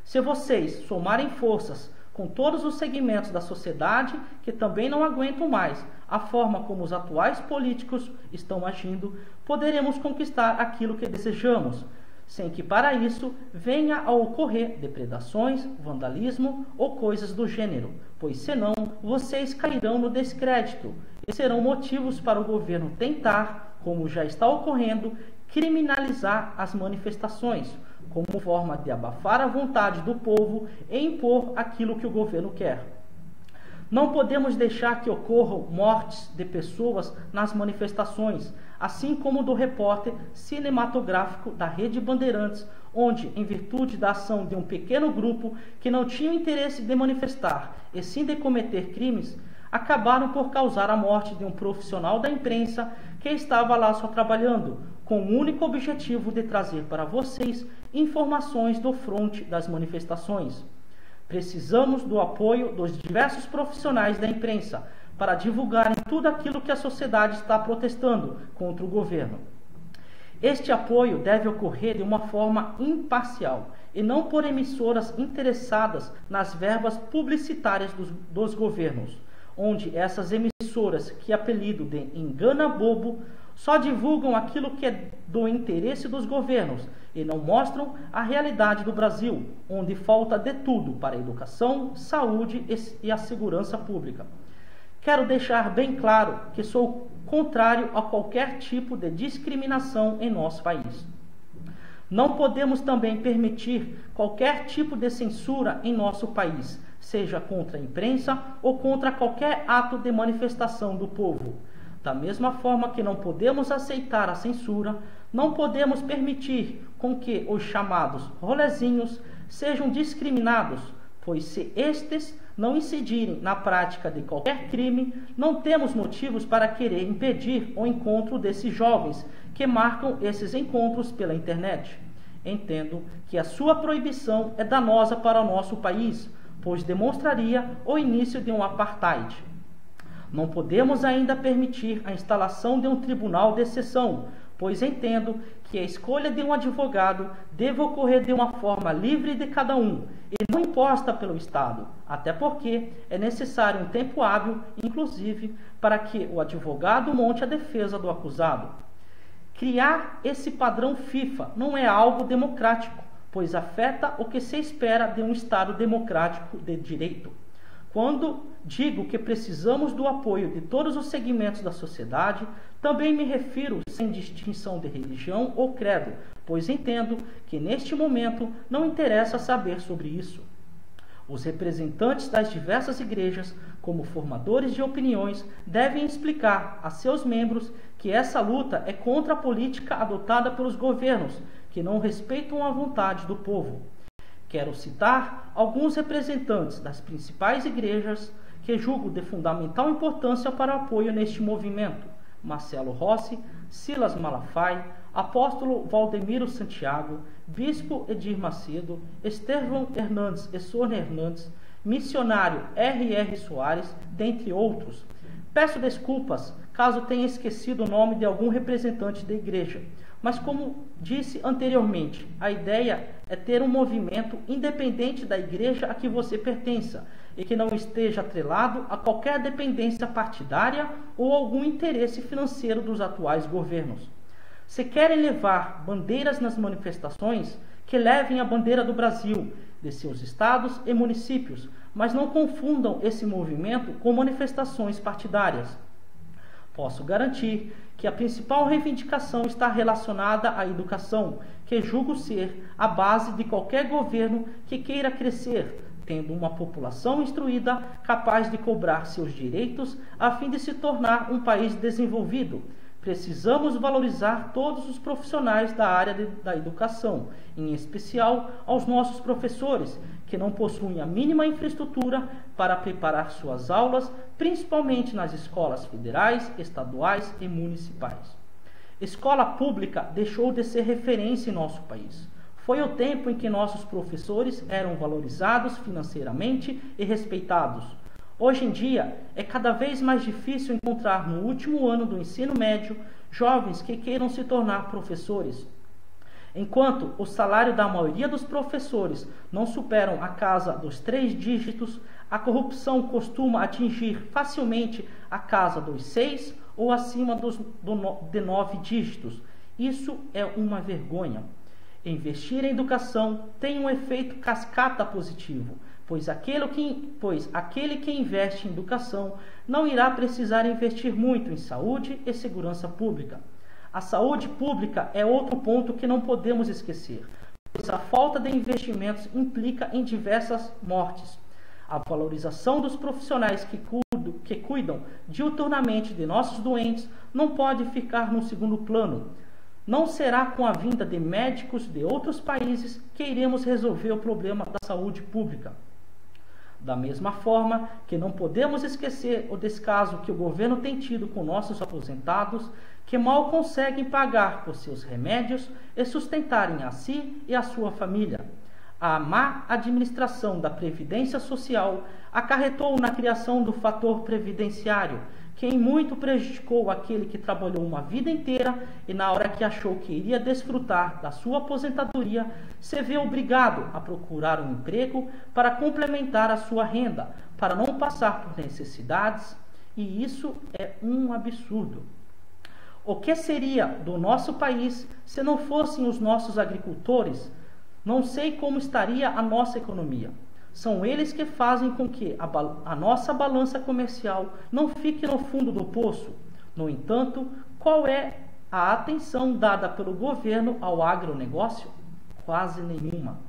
Se vocês somarem forças com todos os segmentos da sociedade que também não aguentam mais a forma como os atuais políticos estão agindo, poderemos conquistar aquilo que desejamos, sem que para isso venha a ocorrer depredações, vandalismo ou coisas do gênero, pois senão vocês cairão no descrédito e serão motivos para o governo tentar, como já está ocorrendo, criminalizar as manifestações, como forma de abafar a vontade do povo e impor aquilo que o governo quer. Não podemos deixar que ocorram mortes de pessoas nas manifestações, assim como do repórter cinematográfico da Rede Bandeirantes, onde, em virtude da ação de um pequeno grupo que não tinha interesse de manifestar e sim de cometer crimes, acabaram por causar a morte de um profissional da imprensa que estava lá só trabalhando, com o único objetivo de trazer para vocês informações do fronte das manifestações. Precisamos do apoio dos diversos profissionais da imprensa para divulgarem tudo aquilo que a sociedade está protestando contra o governo. Este apoio deve ocorrer de uma forma imparcial e não por emissoras interessadas nas verbas publicitárias dos governos, onde essas emissoras, que apelido de engana bobo, só divulgam aquilo que é do interesse dos governos e não mostram a realidade do Brasil, onde falta de tudo para a educação, saúde e a segurança pública. Quero deixar bem claro que sou contrário a qualquer tipo de discriminação em nosso país. Não podemos também permitir qualquer tipo de censura em nosso país, seja contra a imprensa ou contra qualquer ato de manifestação do povo. Da mesma forma que não podemos aceitar a censura, não podemos permitir com que os chamados rolezinhos sejam discriminados, pois se estes não incidirem na prática de qualquer crime, não temos motivos para querer impedir o encontro desses jovens que marcam esses encontros pela internet. Entendo que a sua proibição é danosa para o nosso país, pois demonstraria o início de um apartheid. Não podemos ainda permitir a instalação de um tribunal de exceção, pois entendo que a escolha de um advogado deve ocorrer de uma forma livre de cada um e não imposta pelo Estado, até porque é necessário um tempo hábil, inclusive, para que o advogado monte a defesa do acusado. Criar esse padrão FIFA não é algo democrático, pois afeta o que se espera de um Estado democrático de direito. Quando digo que precisamos do apoio de todos os segmentos da sociedade, também me refiro sem distinção de religião ou credo, pois entendo que neste momento não interessa saber sobre isso. Os representantes das diversas igrejas, como formadores de opiniões, devem explicar a seus membros que essa luta é contra a política adotada pelos governos, que não respeitam a vontade do povo. Quero citar alguns representantes das principais igrejas que julgo de fundamental importância para o apoio neste movimento: Marcelo Rossi, Silas Malafaia, Apóstolo Valdemiro Santiago, Bispo Edir Macedo, Estevão Hernandes e Sônia Hernandes, Missionário R.R. Soares, dentre outros. Peço desculpas caso tenha esquecido o nome de algum representante da igreja, mas como disse anteriormente, a ideia é ter um movimento independente da igreja a que você pertença e que não esteja atrelado a qualquer dependência partidária ou algum interesse financeiro dos atuais governos. Se querem levar bandeiras nas manifestações, que levem a bandeira do Brasil, de seus estados e municípios, mas não confundam esse movimento com manifestações partidárias. Posso garantir que a principal reivindicação está relacionada à educação, que julgo ser a base de qualquer governo que queira crescer, tendo uma população instruída capaz de cobrar seus direitos a fim de se tornar um país desenvolvido. Precisamos valorizar todos os profissionais da área da educação, em especial aos nossos professores, que não possuem a mínima infraestrutura para preparar suas aulas, principalmente nas escolas federais, estaduais e municipais. Escola pública deixou de ser referência em nosso país. Foi o tempo em que nossos professores eram valorizados financeiramente e respeitados. Hoje em dia, é cada vez mais difícil encontrar no último ano do ensino médio jovens que queiram se tornar professores. Enquanto o salário da maioria dos professores não superam a casa dos 3 dígitos, a corrupção costuma atingir facilmente a casa dos 6 ou acima de 9 dígitos. Isso é uma vergonha. Investir em educação tem um efeito cascata positivo, pois aquele que investe em educação não irá precisar investir muito em saúde e segurança pública. A saúde pública é outro ponto que não podemos esquecer, pois a falta de investimentos implica em diversas mortes. A valorização dos profissionais que cuidam diuturnamente de nossos doentes não pode ficar no segundo plano. Não será com a vinda de médicos de outros países que iremos resolver o problema da saúde pública. Da mesma forma que não podemos esquecer o descaso que o governo tem tido com nossos aposentados, que mal conseguem pagar por seus remédios e sustentarem a si e a sua família. A má administração da Previdência Social acarretou na criação do fator previdenciário, que em muito prejudicou aquele que trabalhou uma vida inteira e na hora que achou que iria desfrutar da sua aposentadoria, se vê obrigado a procurar um emprego para complementar a sua renda, para não passar por necessidades, e isso é um absurdo. O que seria do nosso país se não fossem os nossos agricultores? Não sei como estaria a nossa economia. São eles que fazem com que a nossa balança comercial não fique no fundo do poço. No entanto, qual é a atenção dada pelo governo ao agronegócio? Quase nenhuma.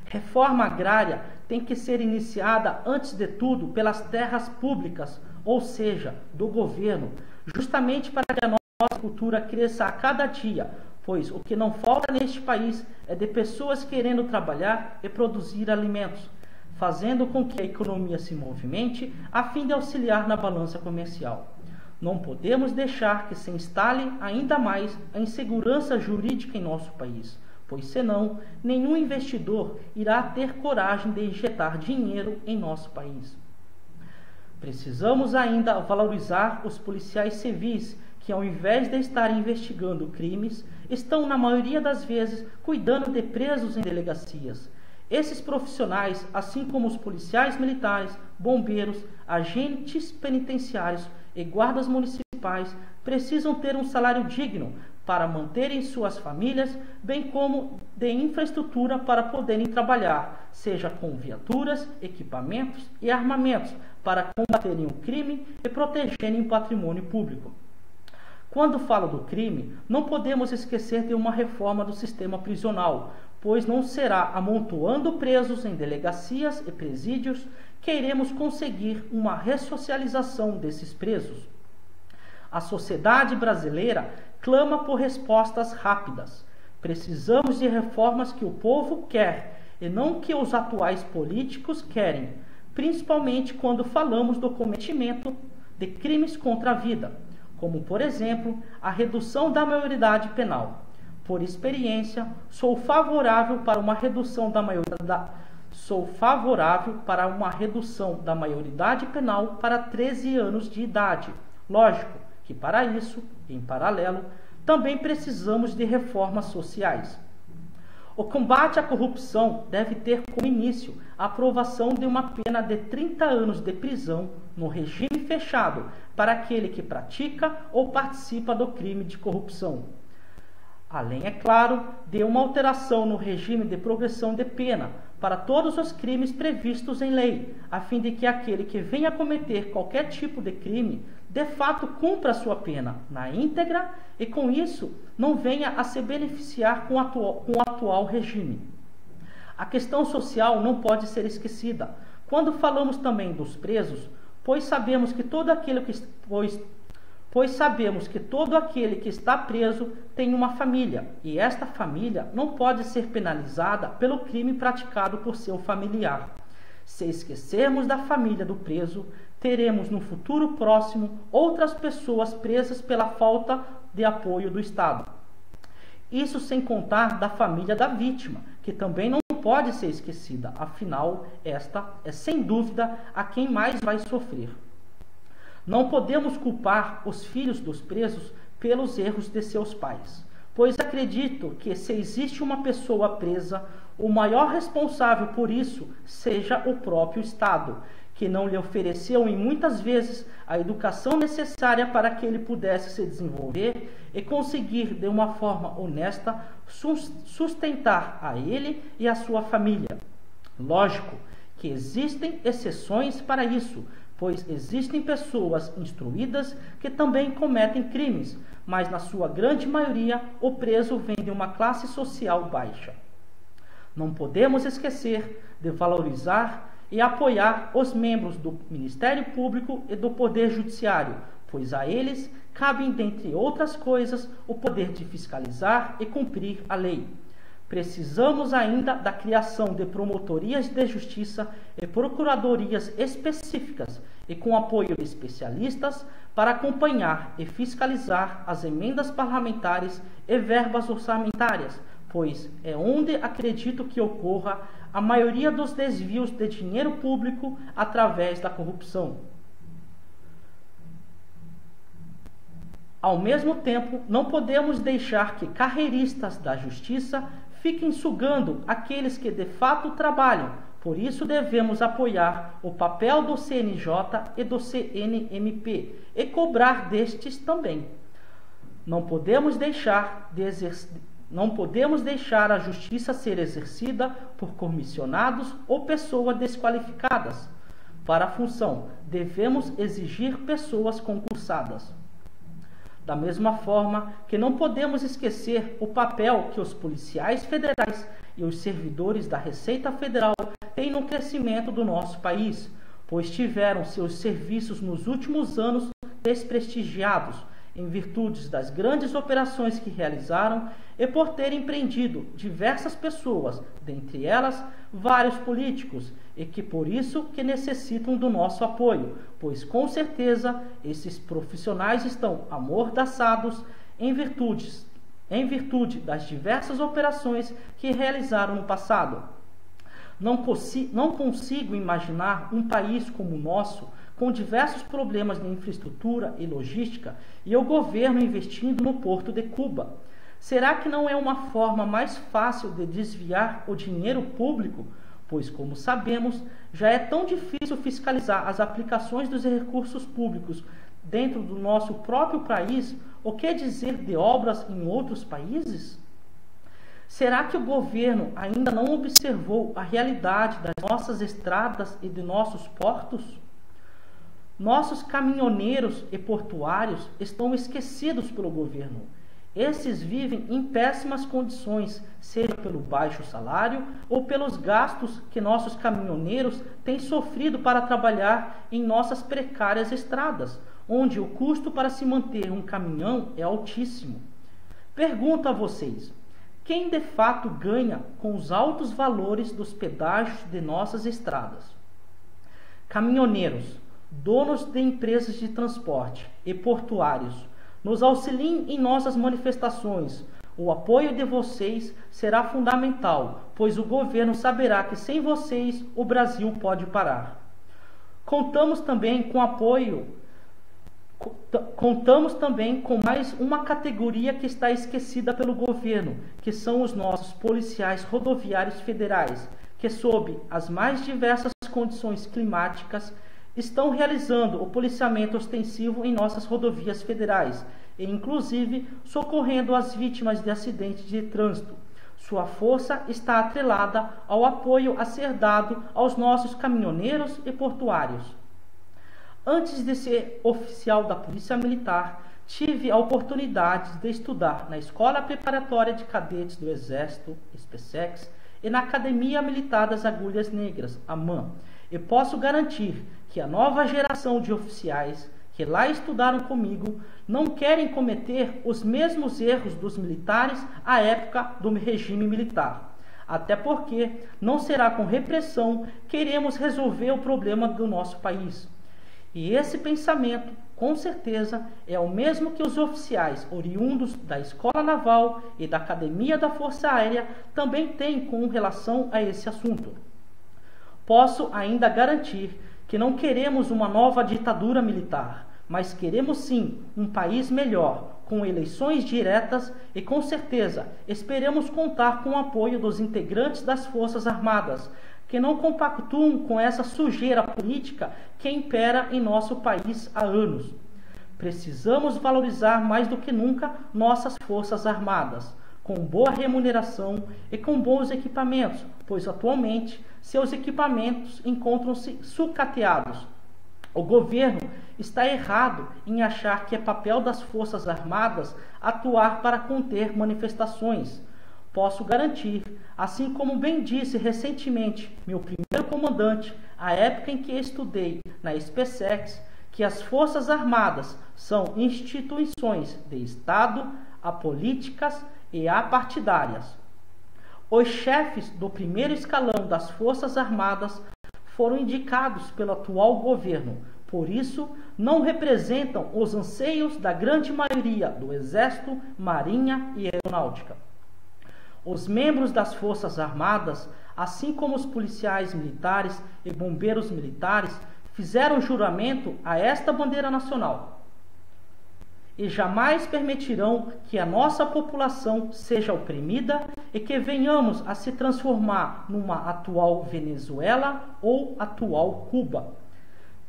Reforma agrária tem que ser iniciada, antes de tudo, pelas terras públicas, ou seja, do governo, justamente para que a nossa agricultura cresça a cada dia, pois o que não falta neste país é de pessoas querendo trabalhar e produzir alimentos, fazendo com que a economia se movimente a fim de auxiliar na balança comercial. Não podemos deixar que se instale ainda mais a insegurança jurídica em nosso país, pois senão nenhum investidor irá ter coragem de injetar dinheiro em nosso país. Precisamos ainda valorizar os policiais civis que, ao invés de estarem investigando crimes, estão, na maioria das vezes, cuidando de presos em delegacias. Esses profissionais, assim como os policiais militares, bombeiros, agentes penitenciários e guardas municipais, precisam ter um salário digno para manterem suas famílias, bem como de infraestrutura para poderem trabalhar, seja com viaturas, equipamentos e armamentos, para combaterem o crime e protegerem o patrimônio público. Quando falo do crime, não podemos esquecer de uma reforma do sistema prisional, pois não será amontoando presos em delegacias e presídios que iremos conseguir uma ressocialização desses presos. A sociedade brasileira clama por respostas rápidas. Precisamos de reformas que o povo quer e não que os atuais políticos querem, principalmente quando falamos do cometimento de crimes contra a vida, como, por exemplo, a redução da maioridade penal. Por experiência, sou favorável para uma redução da maioridade penal para 13 anos de idade. Lógico que para isso, em paralelo, também precisamos de reformas sociais. O combate à corrupção deve ter como início a aprovação de uma pena de 30 anos de prisão no regime fechado para aquele que pratica ou participa do crime de corrupção. Além, é claro, de uma alteração no regime de progressão de pena para todos os crimes previstos em lei, a fim de que aquele que venha cometer qualquer tipo de crime, de fato cumpra sua pena na íntegra e, com isso, não venha a se beneficiar com o atual regime. A questão social não pode ser esquecida quando falamos também dos presos, pois sabemos que todo aquele que está preso tem uma família, e esta família não pode ser penalizada pelo crime praticado por seu familiar. Se esquecermos da família do preso, teremos no futuro próximo outras pessoas presas pela falta de apoio do Estado. Isso sem contar da família da vítima, que também não pode ser esquecida, afinal, esta é sem dúvida a quem mais vai sofrer. Não podemos culpar os filhos dos presos pelos erros de seus pais, pois acredito que, se existe uma pessoa presa, o maior responsável por isso seja o próprio Estado, que não lhe ofereceu em muitas vezes a educação necessária para que ele pudesse se desenvolver e conseguir de uma forma honesta sustentar a ele e a sua família. Lógico que existem exceções para isso, pois existem pessoas instruídas que também cometem crimes, mas na sua grande maioria o preso vem de uma classe social baixa. Não podemos esquecer de valorizar e apoiar os membros do Ministério Público e do Poder Judiciário, pois a eles cabe, dentre outras coisas, o poder de fiscalizar e cumprir a lei. Precisamos ainda da criação de promotorias de justiça e procuradorias específicas e com apoio de especialistas para acompanhar e fiscalizar as emendas parlamentares e verbas orçamentárias, pois é onde acredito que ocorra a maioria dos desvios de dinheiro público através da corrupção. Ao mesmo tempo, não podemos deixar que carreiristas da justiça fiquem sugando aqueles que de fato trabalham. Por isso devemos apoiar o papel do CNJ e do CNMP e cobrar destes também. Não podemos deixar a justiça ser exercida por comissionados ou pessoas desqualificadas. Para a função, devemos exigir pessoas concursadas. Da mesma forma que não podemos esquecer o papel que os policiais federais e os servidores da Receita Federal têm no crescimento do nosso país, pois tiveram seus serviços nos últimos anos desprestigiados, em virtude das grandes operações que realizaram e por terem prendido diversas pessoas, dentre elas vários políticos, e que por isso que necessitam do nosso apoio, pois com certeza esses profissionais estão amordaçados em virtude das diversas operações que realizaram no passado. Não consigo imaginar um país como o nosso, com diversos problemas de infraestrutura e logística, e o governo investindo no Porto de Cuba. Será que não é uma forma mais fácil de desviar o dinheiro público? Pois, como sabemos, já é tão difícil fiscalizar as aplicações dos recursos públicos dentro do nosso próprio país, o que dizer de obras em outros países? Será que o governo ainda não observou a realidade das nossas estradas e de nossos portos? Nossos caminhoneiros e portuários estão esquecidos pelo governo. Esses vivem em péssimas condições, seja pelo baixo salário ou pelos gastos que nossos caminhoneiros têm sofrido para trabalhar em nossas precárias estradas, onde o custo para se manter um caminhão é altíssimo. Pergunto a vocês, quem de fato ganha com os altos valores dos pedágios de nossas estradas? Caminhoneiros, donos de empresas de transporte e portuários, nos auxiliem em nossas manifestações. O apoio de vocês será fundamental, pois o governo saberá que sem vocês o Brasil pode parar. Contamos também com o apoio Contamos também com mais uma categoria que está esquecida pelo governo, que são os nossos policiais rodoviários federais, que sob as mais diversas condições climáticas estão realizando o policiamento ostensivo em nossas rodovias federais e inclusive socorrendo as vítimas de acidentes de trânsito. Sua força está atrelada ao apoio a ser dado aos nossos caminhoneiros e portuários. Antes de ser oficial da Polícia Militar, tive a oportunidade de estudar na Escola Preparatória de Cadetes do Exército, SPSEX, e na Academia Militar das Agulhas Negras, AMAN, e posso garantir que a nova geração de oficiais que lá estudaram comigo não querem cometer os mesmos erros dos militares à época do regime militar. Até porque não será com repressão que iremos resolver o problema do nosso país. E esse pensamento, com certeza, é o mesmo que os oficiais oriundos da Escola Naval e da Academia da Força Aérea também têm com relação a esse assunto. Posso ainda garantir que não queremos uma nova ditadura militar, mas queremos sim um país melhor, com eleições diretas e, com certeza, esperamos contar com o apoio dos integrantes das Forças Armadas, que não compactuam com essa sujeira política que impera em nosso país há anos. Precisamos valorizar mais do que nunca nossas Forças Armadas, com boa remuneração e com bons equipamentos, pois atualmente seus equipamentos encontram-se sucateados. O governo está errado em achar que é papel das Forças Armadas atuar para conter manifestações. Posso garantir, assim como bem disse recentemente meu primeiro comandante, à época em que estudei na SPSEX, que as Forças Armadas são instituições de Estado, apolíticas e apartidárias. Os chefes do primeiro escalão das Forças Armadas foram indicados pelo atual governo, por isso não representam os anseios da grande maioria do Exército, Marinha e Aeronáutica. Os membros das Forças Armadas, assim como os policiais militares e bombeiros militares, fizeram juramento a esta bandeira nacional. E jamais permitirão que a nossa população seja oprimida e que venhamos a se transformar numa atual Venezuela ou atual Cuba.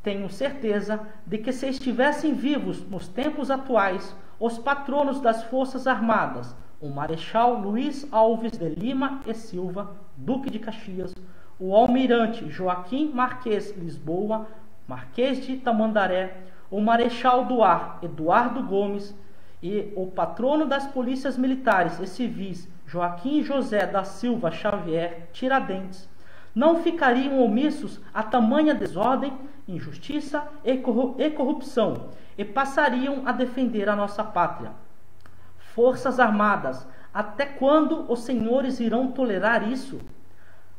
Tenho certeza de que se estivessem vivos nos tempos atuais, os patronos das Forças Armadas, o Marechal Luiz Alves de Lima e Silva, Duque de Caxias, o Almirante Joaquim Marques Lisboa, Marquês de Tamandaré, o Marechal do Ar Eduardo Gomes e o patrono das polícias militares e civis Joaquim José da Silva Xavier Tiradentes, não ficariam omissos a tamanha desordem, injustiça e corrupção e passariam a defender a nossa pátria. Forças Armadas, até quando os senhores irão tolerar isso?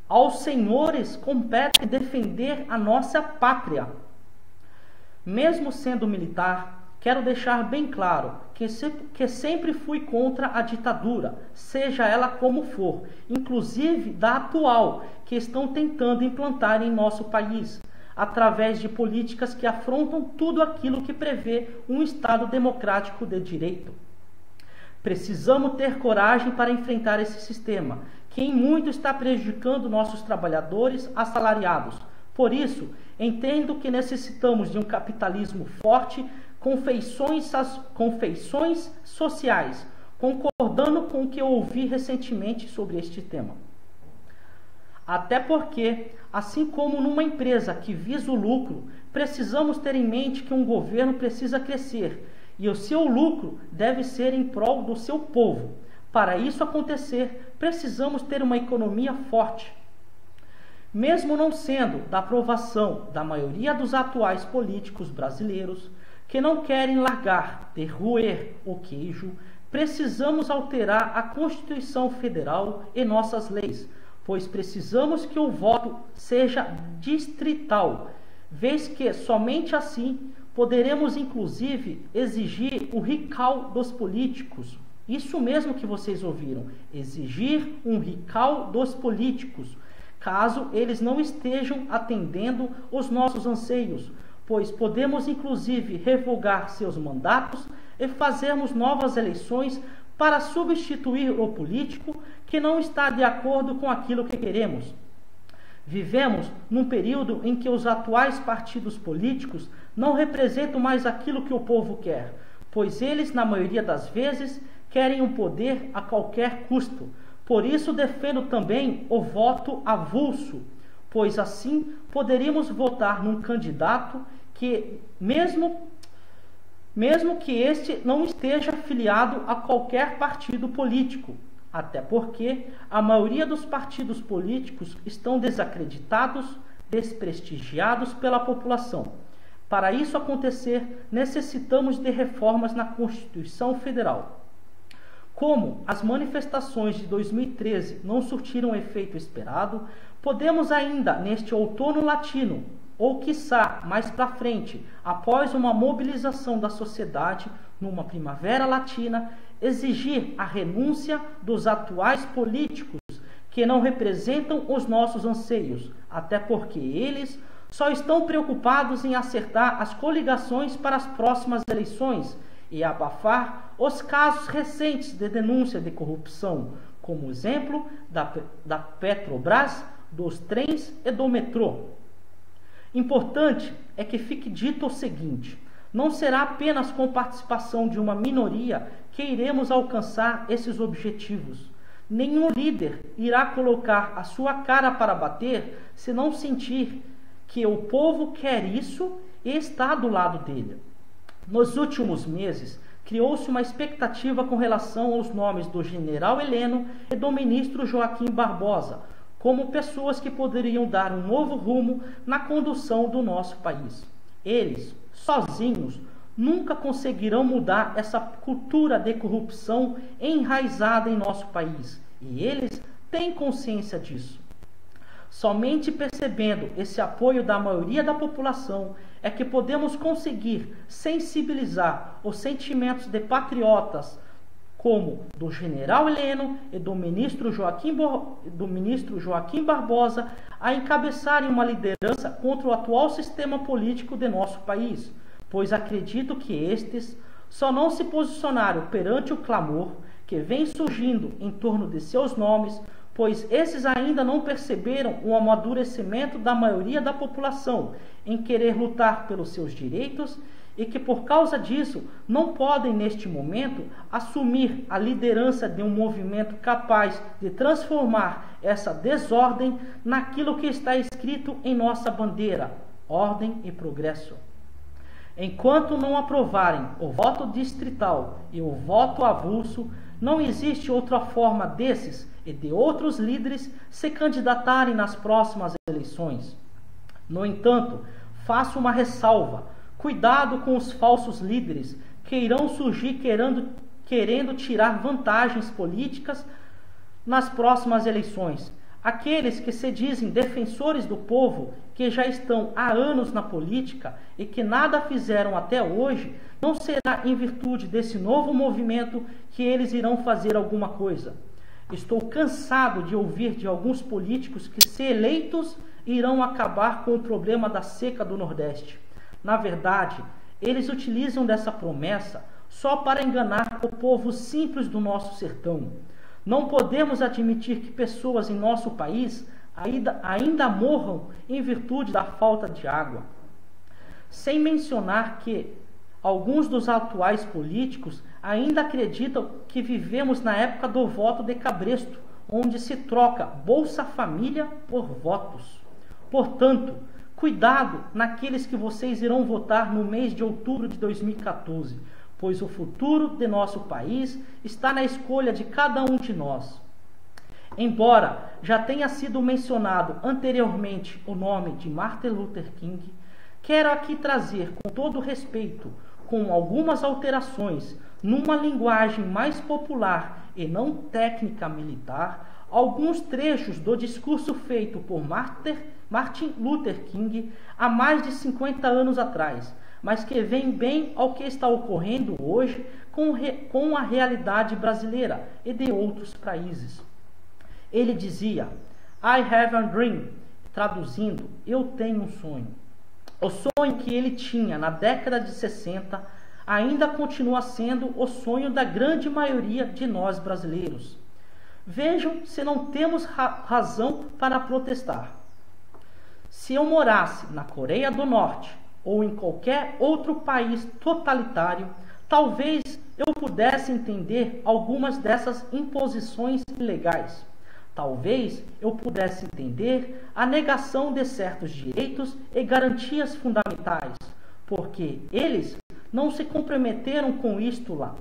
Aos senhores compete defender a nossa pátria. Mesmo sendo militar, quero deixar bem claro que sempre fui contra a ditadura, seja ela como for, inclusive da atual, que estão tentando implantar em nosso país, através de políticas que afrontam tudo aquilo que prevê um Estado democrático de direito. Precisamos ter coragem para enfrentar esse sistema, que em muito está prejudicando nossos trabalhadores assalariados. Por isso, entendo que necessitamos de um capitalismo forte com feições sociais, concordando com o que eu ouvi recentemente sobre este tema. Até porque, assim como numa empresa que visa o lucro, precisamos ter em mente que um governo precisa crescer e o seu lucro deve ser em prol do seu povo. Para isso acontecer, precisamos ter uma economia forte. Mesmo não sendo da aprovação da maioria dos atuais políticos brasileiros, que não querem largar de roer o queijo, precisamos alterar a Constituição Federal e nossas leis, pois precisamos que o voto seja distrital, vez que somente assim poderemos inclusive exigir o recall dos políticos. Isso mesmo que vocês ouviram, exigir um recall dos políticos, caso eles não estejam atendendo os nossos anseios, pois podemos inclusive revogar seus mandatos e fazermos novas eleições para substituir o político que não está de acordo com aquilo que queremos. Vivemos num período em que os atuais partidos políticos não representam mais aquilo que o povo quer, pois eles, na maioria das vezes, querem o poder a qualquer custo. Por isso defendo também o voto avulso, pois assim poderíamos votar num candidato que, mesmo que este não esteja afiliado a qualquer partido político, até porque a maioria dos partidos políticos estão desacreditados, desprestigiados pela população. Para isso acontecer, necessitamos de reformas na Constituição Federal. Como as manifestações de 2013 não surtiram o efeito esperado, podemos ainda, neste outono latino, ou quiçá mais para frente, após uma mobilização da sociedade numa primavera latina, exigir a renúncia dos atuais políticos que não representam os nossos anseios, até porque eles só estão preocupados em acertar as coligações para as próximas eleições e abafar os casos recentes de denúncia de corrupção, como exemplo da Petrobras, dos trens e do metrô. Importante é que fique dito o seguinte: não será apenas com participação de uma minoria que iremos alcançar esses objetivos. Nenhum líder irá colocar a sua cara para bater se não sentir que o povo quer isso e está do lado dele. Nos últimos meses, criou-se uma expectativa com relação aos nomes do general Heleno e do ministro Joaquim Barbosa, como pessoas que poderiam dar um novo rumo na condução do nosso país. Eles, sozinhos, nunca conseguirão mudar essa cultura de corrupção enraizada em nosso país, e eles têm consciência disso. Somente percebendo esse apoio da maioria da população é que podemos conseguir sensibilizar os sentimentos de patriotas como do general Heleno e do ministro Joaquim Barbosa a encabeçarem uma liderança contra o atual sistema político de nosso país, pois acredito que estes só não se posicionaram perante o clamor que vem surgindo em torno de seus nomes, pois esses ainda não perceberam o amadurecimento da maioria da população em querer lutar pelos seus direitos e que por causa disso não podem neste momento assumir a liderança de um movimento capaz de transformar essa desordem naquilo que está escrito em nossa bandeira: ordem e progresso. Enquanto não aprovarem o voto distrital e o voto avulso, não existe outra forma desses e de outros líderes se candidatarem nas próximas eleições. No entanto, faço uma ressalva: cuidado com os falsos líderes que irão surgir querendo tirar vantagens políticas nas próximas eleições. Aqueles que se dizem defensores do povo, que já estão há anos na política e que nada fizeram até hoje, não será em virtude desse novo movimento que eles irão fazer alguma coisa. Estou cansado de ouvir de alguns políticos que, se eleitos, irão acabar com o problema da seca do Nordeste. Na verdade, eles utilizam dessa promessa só para enganar o povo simples do nosso sertão. Não podemos admitir que pessoas em nosso país ainda morram em virtude da falta de água. Sem mencionar que alguns dos atuais políticos ainda acreditam que vivemos na época do voto de cabresto, onde se troca Bolsa Família por votos. Portanto, cuidado naqueles que vocês irão votar no mês de outubro de 2014, pois o futuro de nosso país está na escolha de cada um de nós. Embora já tenha sido mencionado anteriormente o nome de Martin Luther King, quero aqui trazer, com todo respeito, com algumas alterações, numa linguagem mais popular e não técnica militar, alguns trechos do discurso feito por Martin Luther King há mais de 50 anos atrás, mas que vem bem ao que está ocorrendo hoje com a realidade brasileira e de outros países. Ele dizia: I have a dream, traduzindo, eu tenho um sonho. O sonho que ele tinha na década de 60 ainda continua sendo o sonho da grande maioria de nós brasileiros. Vejam se não temos razão para protestar. Se eu morasse na Coreia do Norte ou em qualquer outro país totalitário, talvez eu pudesse entender algumas dessas imposições ilegais. Talvez eu pudesse entender a negação de certos direitos e garantias fundamentais, porque eles não se comprometeram com isto lá.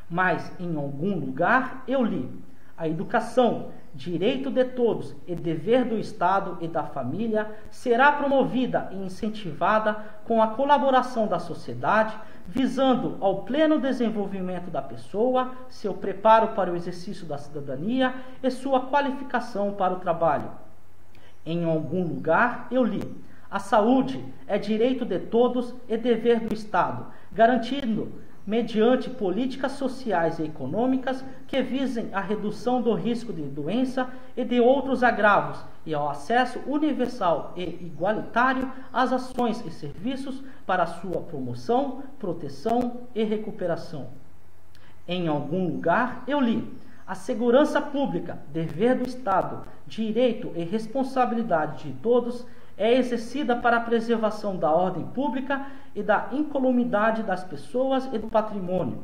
Mas em algum lugar eu li: a educação, direito de todos e dever do Estado e da família, será promovida e incentivada com a colaboração da sociedade, visando ao pleno desenvolvimento da pessoa, seu preparo para o exercício da cidadania e sua qualificação para o trabalho. Em algum lugar eu li: a saúde é direito de todos e dever do Estado, garantindo mediante políticas sociais e econômicas que visem a redução do risco de doença e de outros agravos e ao acesso universal e igualitário às ações e serviços para sua promoção, proteção e recuperação. Em algum lugar eu li: a segurança pública, dever do Estado, direito e responsabilidade de todos, é exercida para a preservação da ordem pública e da incolumidade das pessoas e do patrimônio.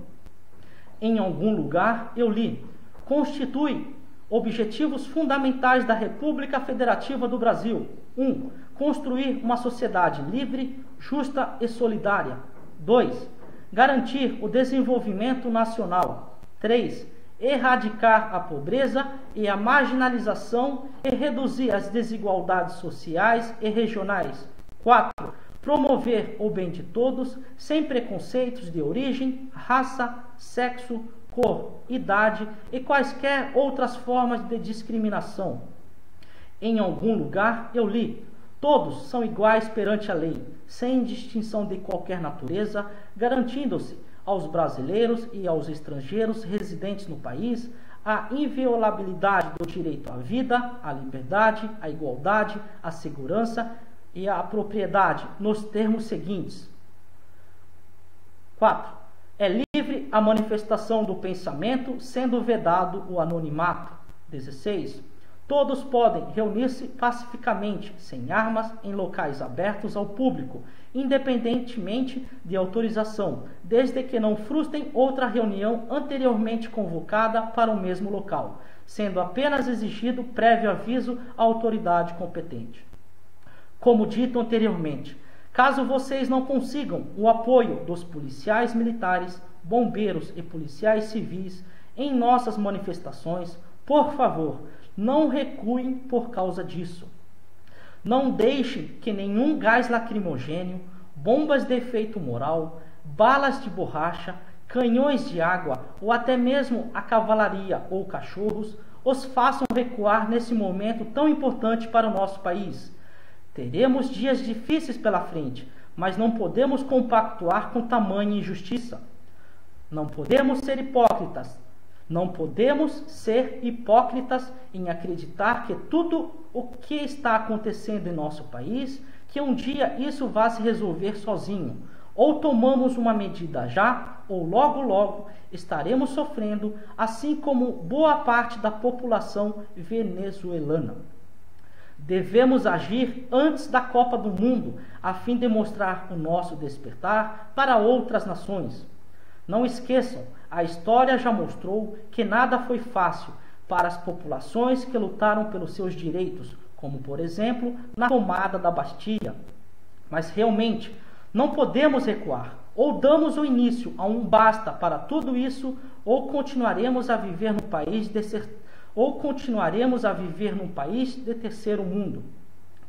Em algum lugar eu li: constitui objetivos fundamentais da República Federativa do Brasil. 1. Construir uma sociedade livre, justa e solidária. 2. Garantir o desenvolvimento nacional. 3. Erradicar a pobreza e a marginalização e reduzir as desigualdades sociais e regionais. 4. Promover o bem de todos, sem preconceitos de origem, raça, sexo, cor, idade e quaisquer outras formas de discriminação. Em algum lugar eu li: todos são iguais perante a lei, sem distinção de qualquer natureza, garantindo-se aos brasileiros e aos estrangeiros residentes no país a inviolabilidade do direito à vida, à liberdade, à igualdade, à segurança e à propriedade, nos termos seguintes. 4. É livre a manifestação do pensamento, sendo vedado o anonimato. 16. Todos podem reunir-se pacificamente, sem armas, em locais abertos ao público, independentemente de autorização, desde que não frustrem outra reunião anteriormente convocada para o mesmo local, sendo apenas exigido prévio aviso à autoridade competente. Como dito anteriormente, caso vocês não consigam o apoio dos policiais militares, bombeiros e policiais civis em nossas manifestações, por favor, não recuem por causa disso. Não deixem que nenhum gás lacrimogênio, bombas de efeito moral, balas de borracha, canhões de água ou até mesmo a cavalaria ou cachorros os façam recuar nesse momento tão importante para o nosso país. Teremos dias difíceis pela frente, mas não podemos compactuar com tamanha injustiça. Não podemos ser hipócritas. Não podemos ser hipócritas em acreditar que tudo o que está acontecendo em nosso país, que um dia isso vai se resolver sozinho. Ou tomamos uma medida já, ou logo logo estaremos sofrendo, assim como boa parte da população venezuelana. Devemos agir antes da Copa do Mundo, a fim de mostrar o nosso despertar para outras nações. Não esqueçam, a história já mostrou que nada foi fácil para as populações que lutaram pelos seus direitos, como por exemplo na tomada da Bastilha. Mas realmente não podemos recuar. Ou damos o início a um basta para tudo isso, ou continuaremos a viver num país de terceiro mundo.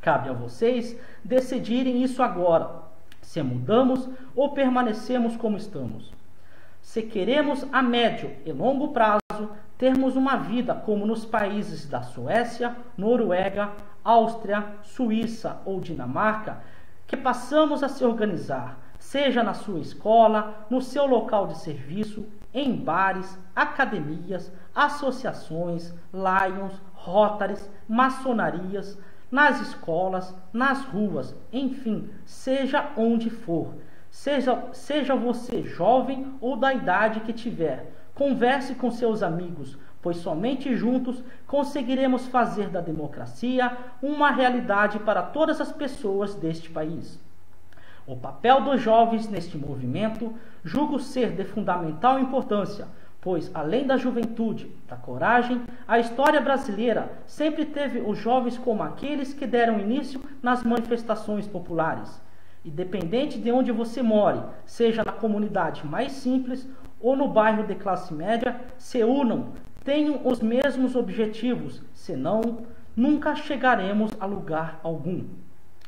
Cabe a vocês decidirem isso agora, se mudamos ou permanecemos como estamos. Se queremos a médio e longo prazo termos uma vida como nos países da Suécia, Noruega, Áustria, Suíça ou Dinamarca, que passamos a se organizar, seja na sua escola, no seu local de serviço, em bares, academias, associações, Lions, Rotaries, maçonarias, nas escolas, nas ruas, enfim, seja onde for. Seja você jovem ou da idade que tiver, converse com seus amigos, pois somente juntos conseguiremos fazer da democracia uma realidade para todas as pessoas deste país. O papel dos jovens neste movimento julgo ser de fundamental importância, pois, além da juventude, da coragem, a história brasileira sempre teve os jovens como aqueles que deram início nas manifestações populares. Independente de onde você more, seja na comunidade mais simples ou no bairro de classe média, se unam, tenham os mesmos objetivos, senão nunca chegaremos a lugar algum.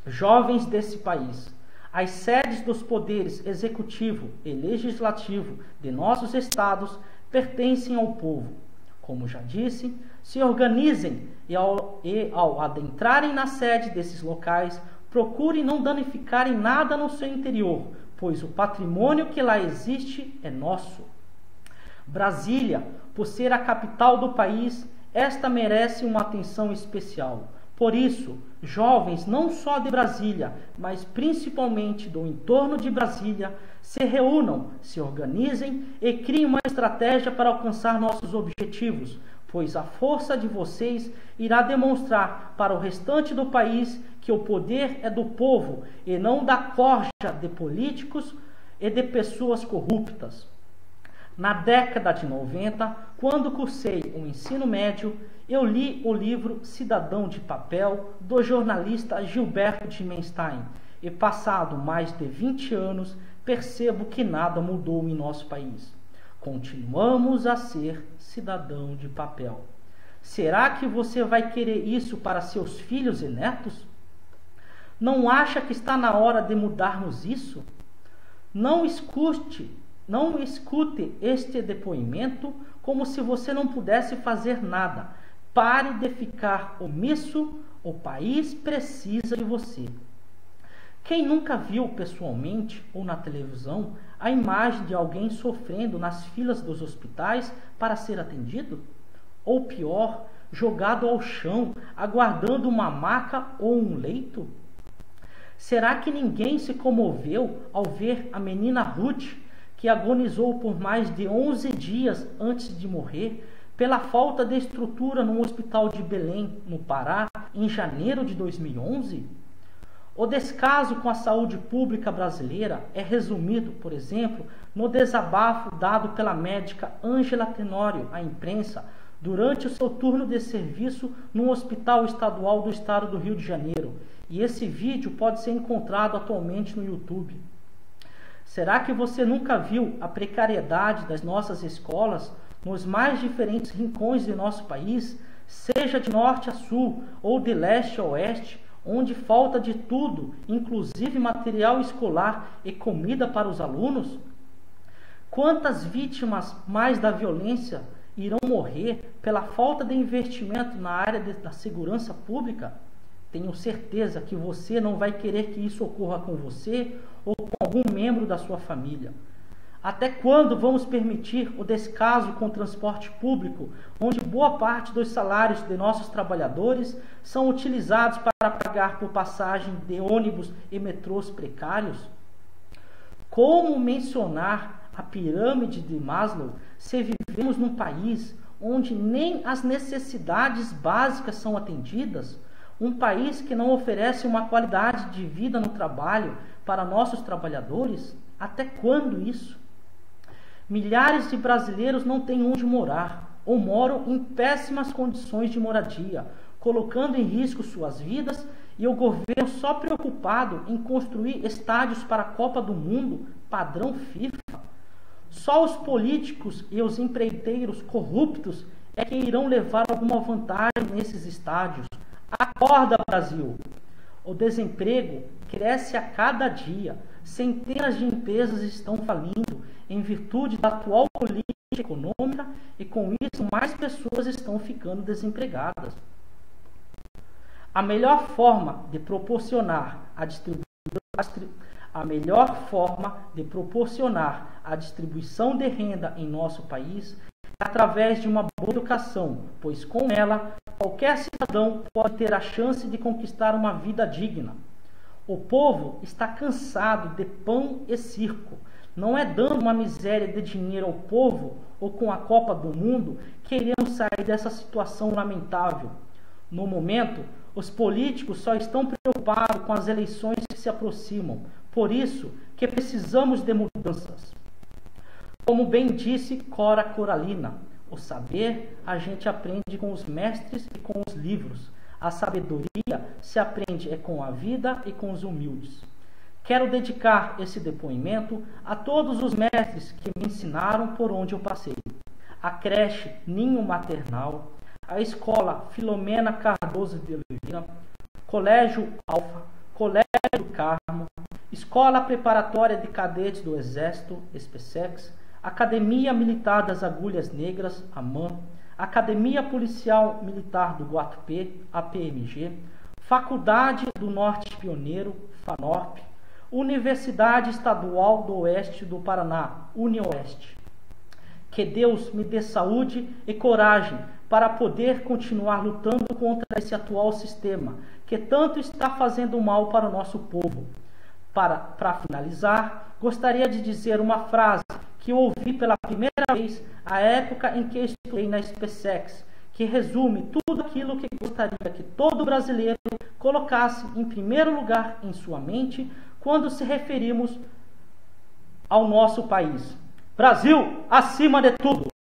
Jovens desse país, as sedes dos poderes executivo e legislativo de nossos estados pertencem ao povo. Como já disse, se organizem e ao adentrarem na sede desses locais, procurem não danificarem nada no seu interior, pois o patrimônio que lá existe é nosso. Brasília, por ser a capital do país, esta merece uma atenção especial. Por isso, jovens não só de Brasília, mas principalmente do entorno de Brasília, se reúnam, se organizem e criem uma estratégia para alcançar nossos objetivos, pois a força de vocês irá demonstrar para o restante do país que o poder é do povo e não da corja de políticos e de pessoas corruptas. Na década de 90, quando cursei o ensino médio, eu li o livro Cidadão de Papel, do jornalista Gilberto Dimenstein, e passado mais de 20 anos, percebo que nada mudou em nosso país. Continuamos a ser cidadão de papel. Será que você vai querer isso para seus filhos e netos? Não acha que está na hora de mudarmos isso? Não escute este depoimento como se você não pudesse fazer nada. Pare de ficar omisso, o país precisa de você. Quem nunca viu pessoalmente ou na televisão a imagem de alguém sofrendo nas filas dos hospitais para ser atendido? Ou pior, jogado ao chão, aguardando uma maca ou um leito? Será que ninguém se comoveu ao ver a menina Ruth, que agonizou por mais de 11 dias antes de morrer, pela falta de estrutura no hospital de Belém, no Pará, em janeiro de 2011? O descaso com a saúde pública brasileira é resumido, por exemplo, no desabafo dado pela médica Ângela Tenório à imprensa durante o seu turno de serviço no Hospital Estadual do Estado do Rio de Janeiro. E esse vídeo pode ser encontrado atualmente no YouTube. Será que você nunca viu a precariedade das nossas escolas nos mais diferentes rincões de nosso país, seja de norte a sul ou de leste a oeste, onde falta de tudo, inclusive material escolar e comida para os alunos? Quantas vítimas mais da violência irão morrer pela falta de investimento na área da segurança pública? Tenho certeza que você não vai querer que isso ocorra com você ou com algum membro da sua família. Até quando vamos permitir o descaso com o transporte público, onde boa parte dos salários de nossos trabalhadores são utilizados para pagar por passagem de ônibus e metrôs precários? Como mencionar a pirâmide de Maslow se vivemos num país onde nem as necessidades básicas são atendidas? Um país que não oferece uma qualidade de vida no trabalho para nossos trabalhadores? Até quando isso? Milhares de brasileiros não têm onde morar ou moram em péssimas condições de moradia, colocando em risco suas vidas, e o governo só preocupado em construir estádios para a Copa do Mundo padrão FIFA. Só os políticos e os empreiteiros corruptos é que irão levar alguma vantagem nesses estádios. Acorda, Brasil! O desemprego cresce a cada dia. Centenas de empresas estão falindo em virtude da atual política econômica e, com isso, mais pessoas estão ficando desempregadas. A melhor forma de proporcionar a distribuição de renda em nosso país através de uma boa educação, pois com ela qualquer cidadão pode ter a chance de conquistar uma vida digna. O povo está cansado de pão e circo. Não é dando uma miséria de dinheiro ao povo ou com a Copa do Mundo que iremos sair dessa situação lamentável. No momento, os políticos só estão preocupados com as eleições que se aproximam. Por isso que precisamos de mudanças. Como bem disse Cora Coralina, o saber a gente aprende com os mestres e com os livros. A sabedoria se aprende com a vida e com os humildes. Quero dedicar esse depoimento a todos os mestres que me ensinaram por onde eu passei. A creche Ninho Maternal, a escola Filomena Cardoso de Oliveira, Colégio Alfa, Colégio do Carmo, Escola Preparatória de Cadetes do Exército, SPSEX, Academia Militar das Agulhas Negras, AMAN, Academia Policial Militar do Guatupê, APMG, Faculdade do Norte Pioneiro, FANORP, Universidade Estadual do Oeste do Paraná, UniOeste. Que Deus me dê saúde e coragem para poder continuar lutando contra esse atual sistema, que tanto está fazendo mal para o nosso povo. Para finalizar, gostaria de dizer uma frase que ouvi pela primeira vez à época em que estudei na SPSEX, que resume tudo aquilo que gostaria que todo brasileiro colocasse em primeiro lugar em sua mente quando se referimos ao nosso país. Brasil acima de tudo!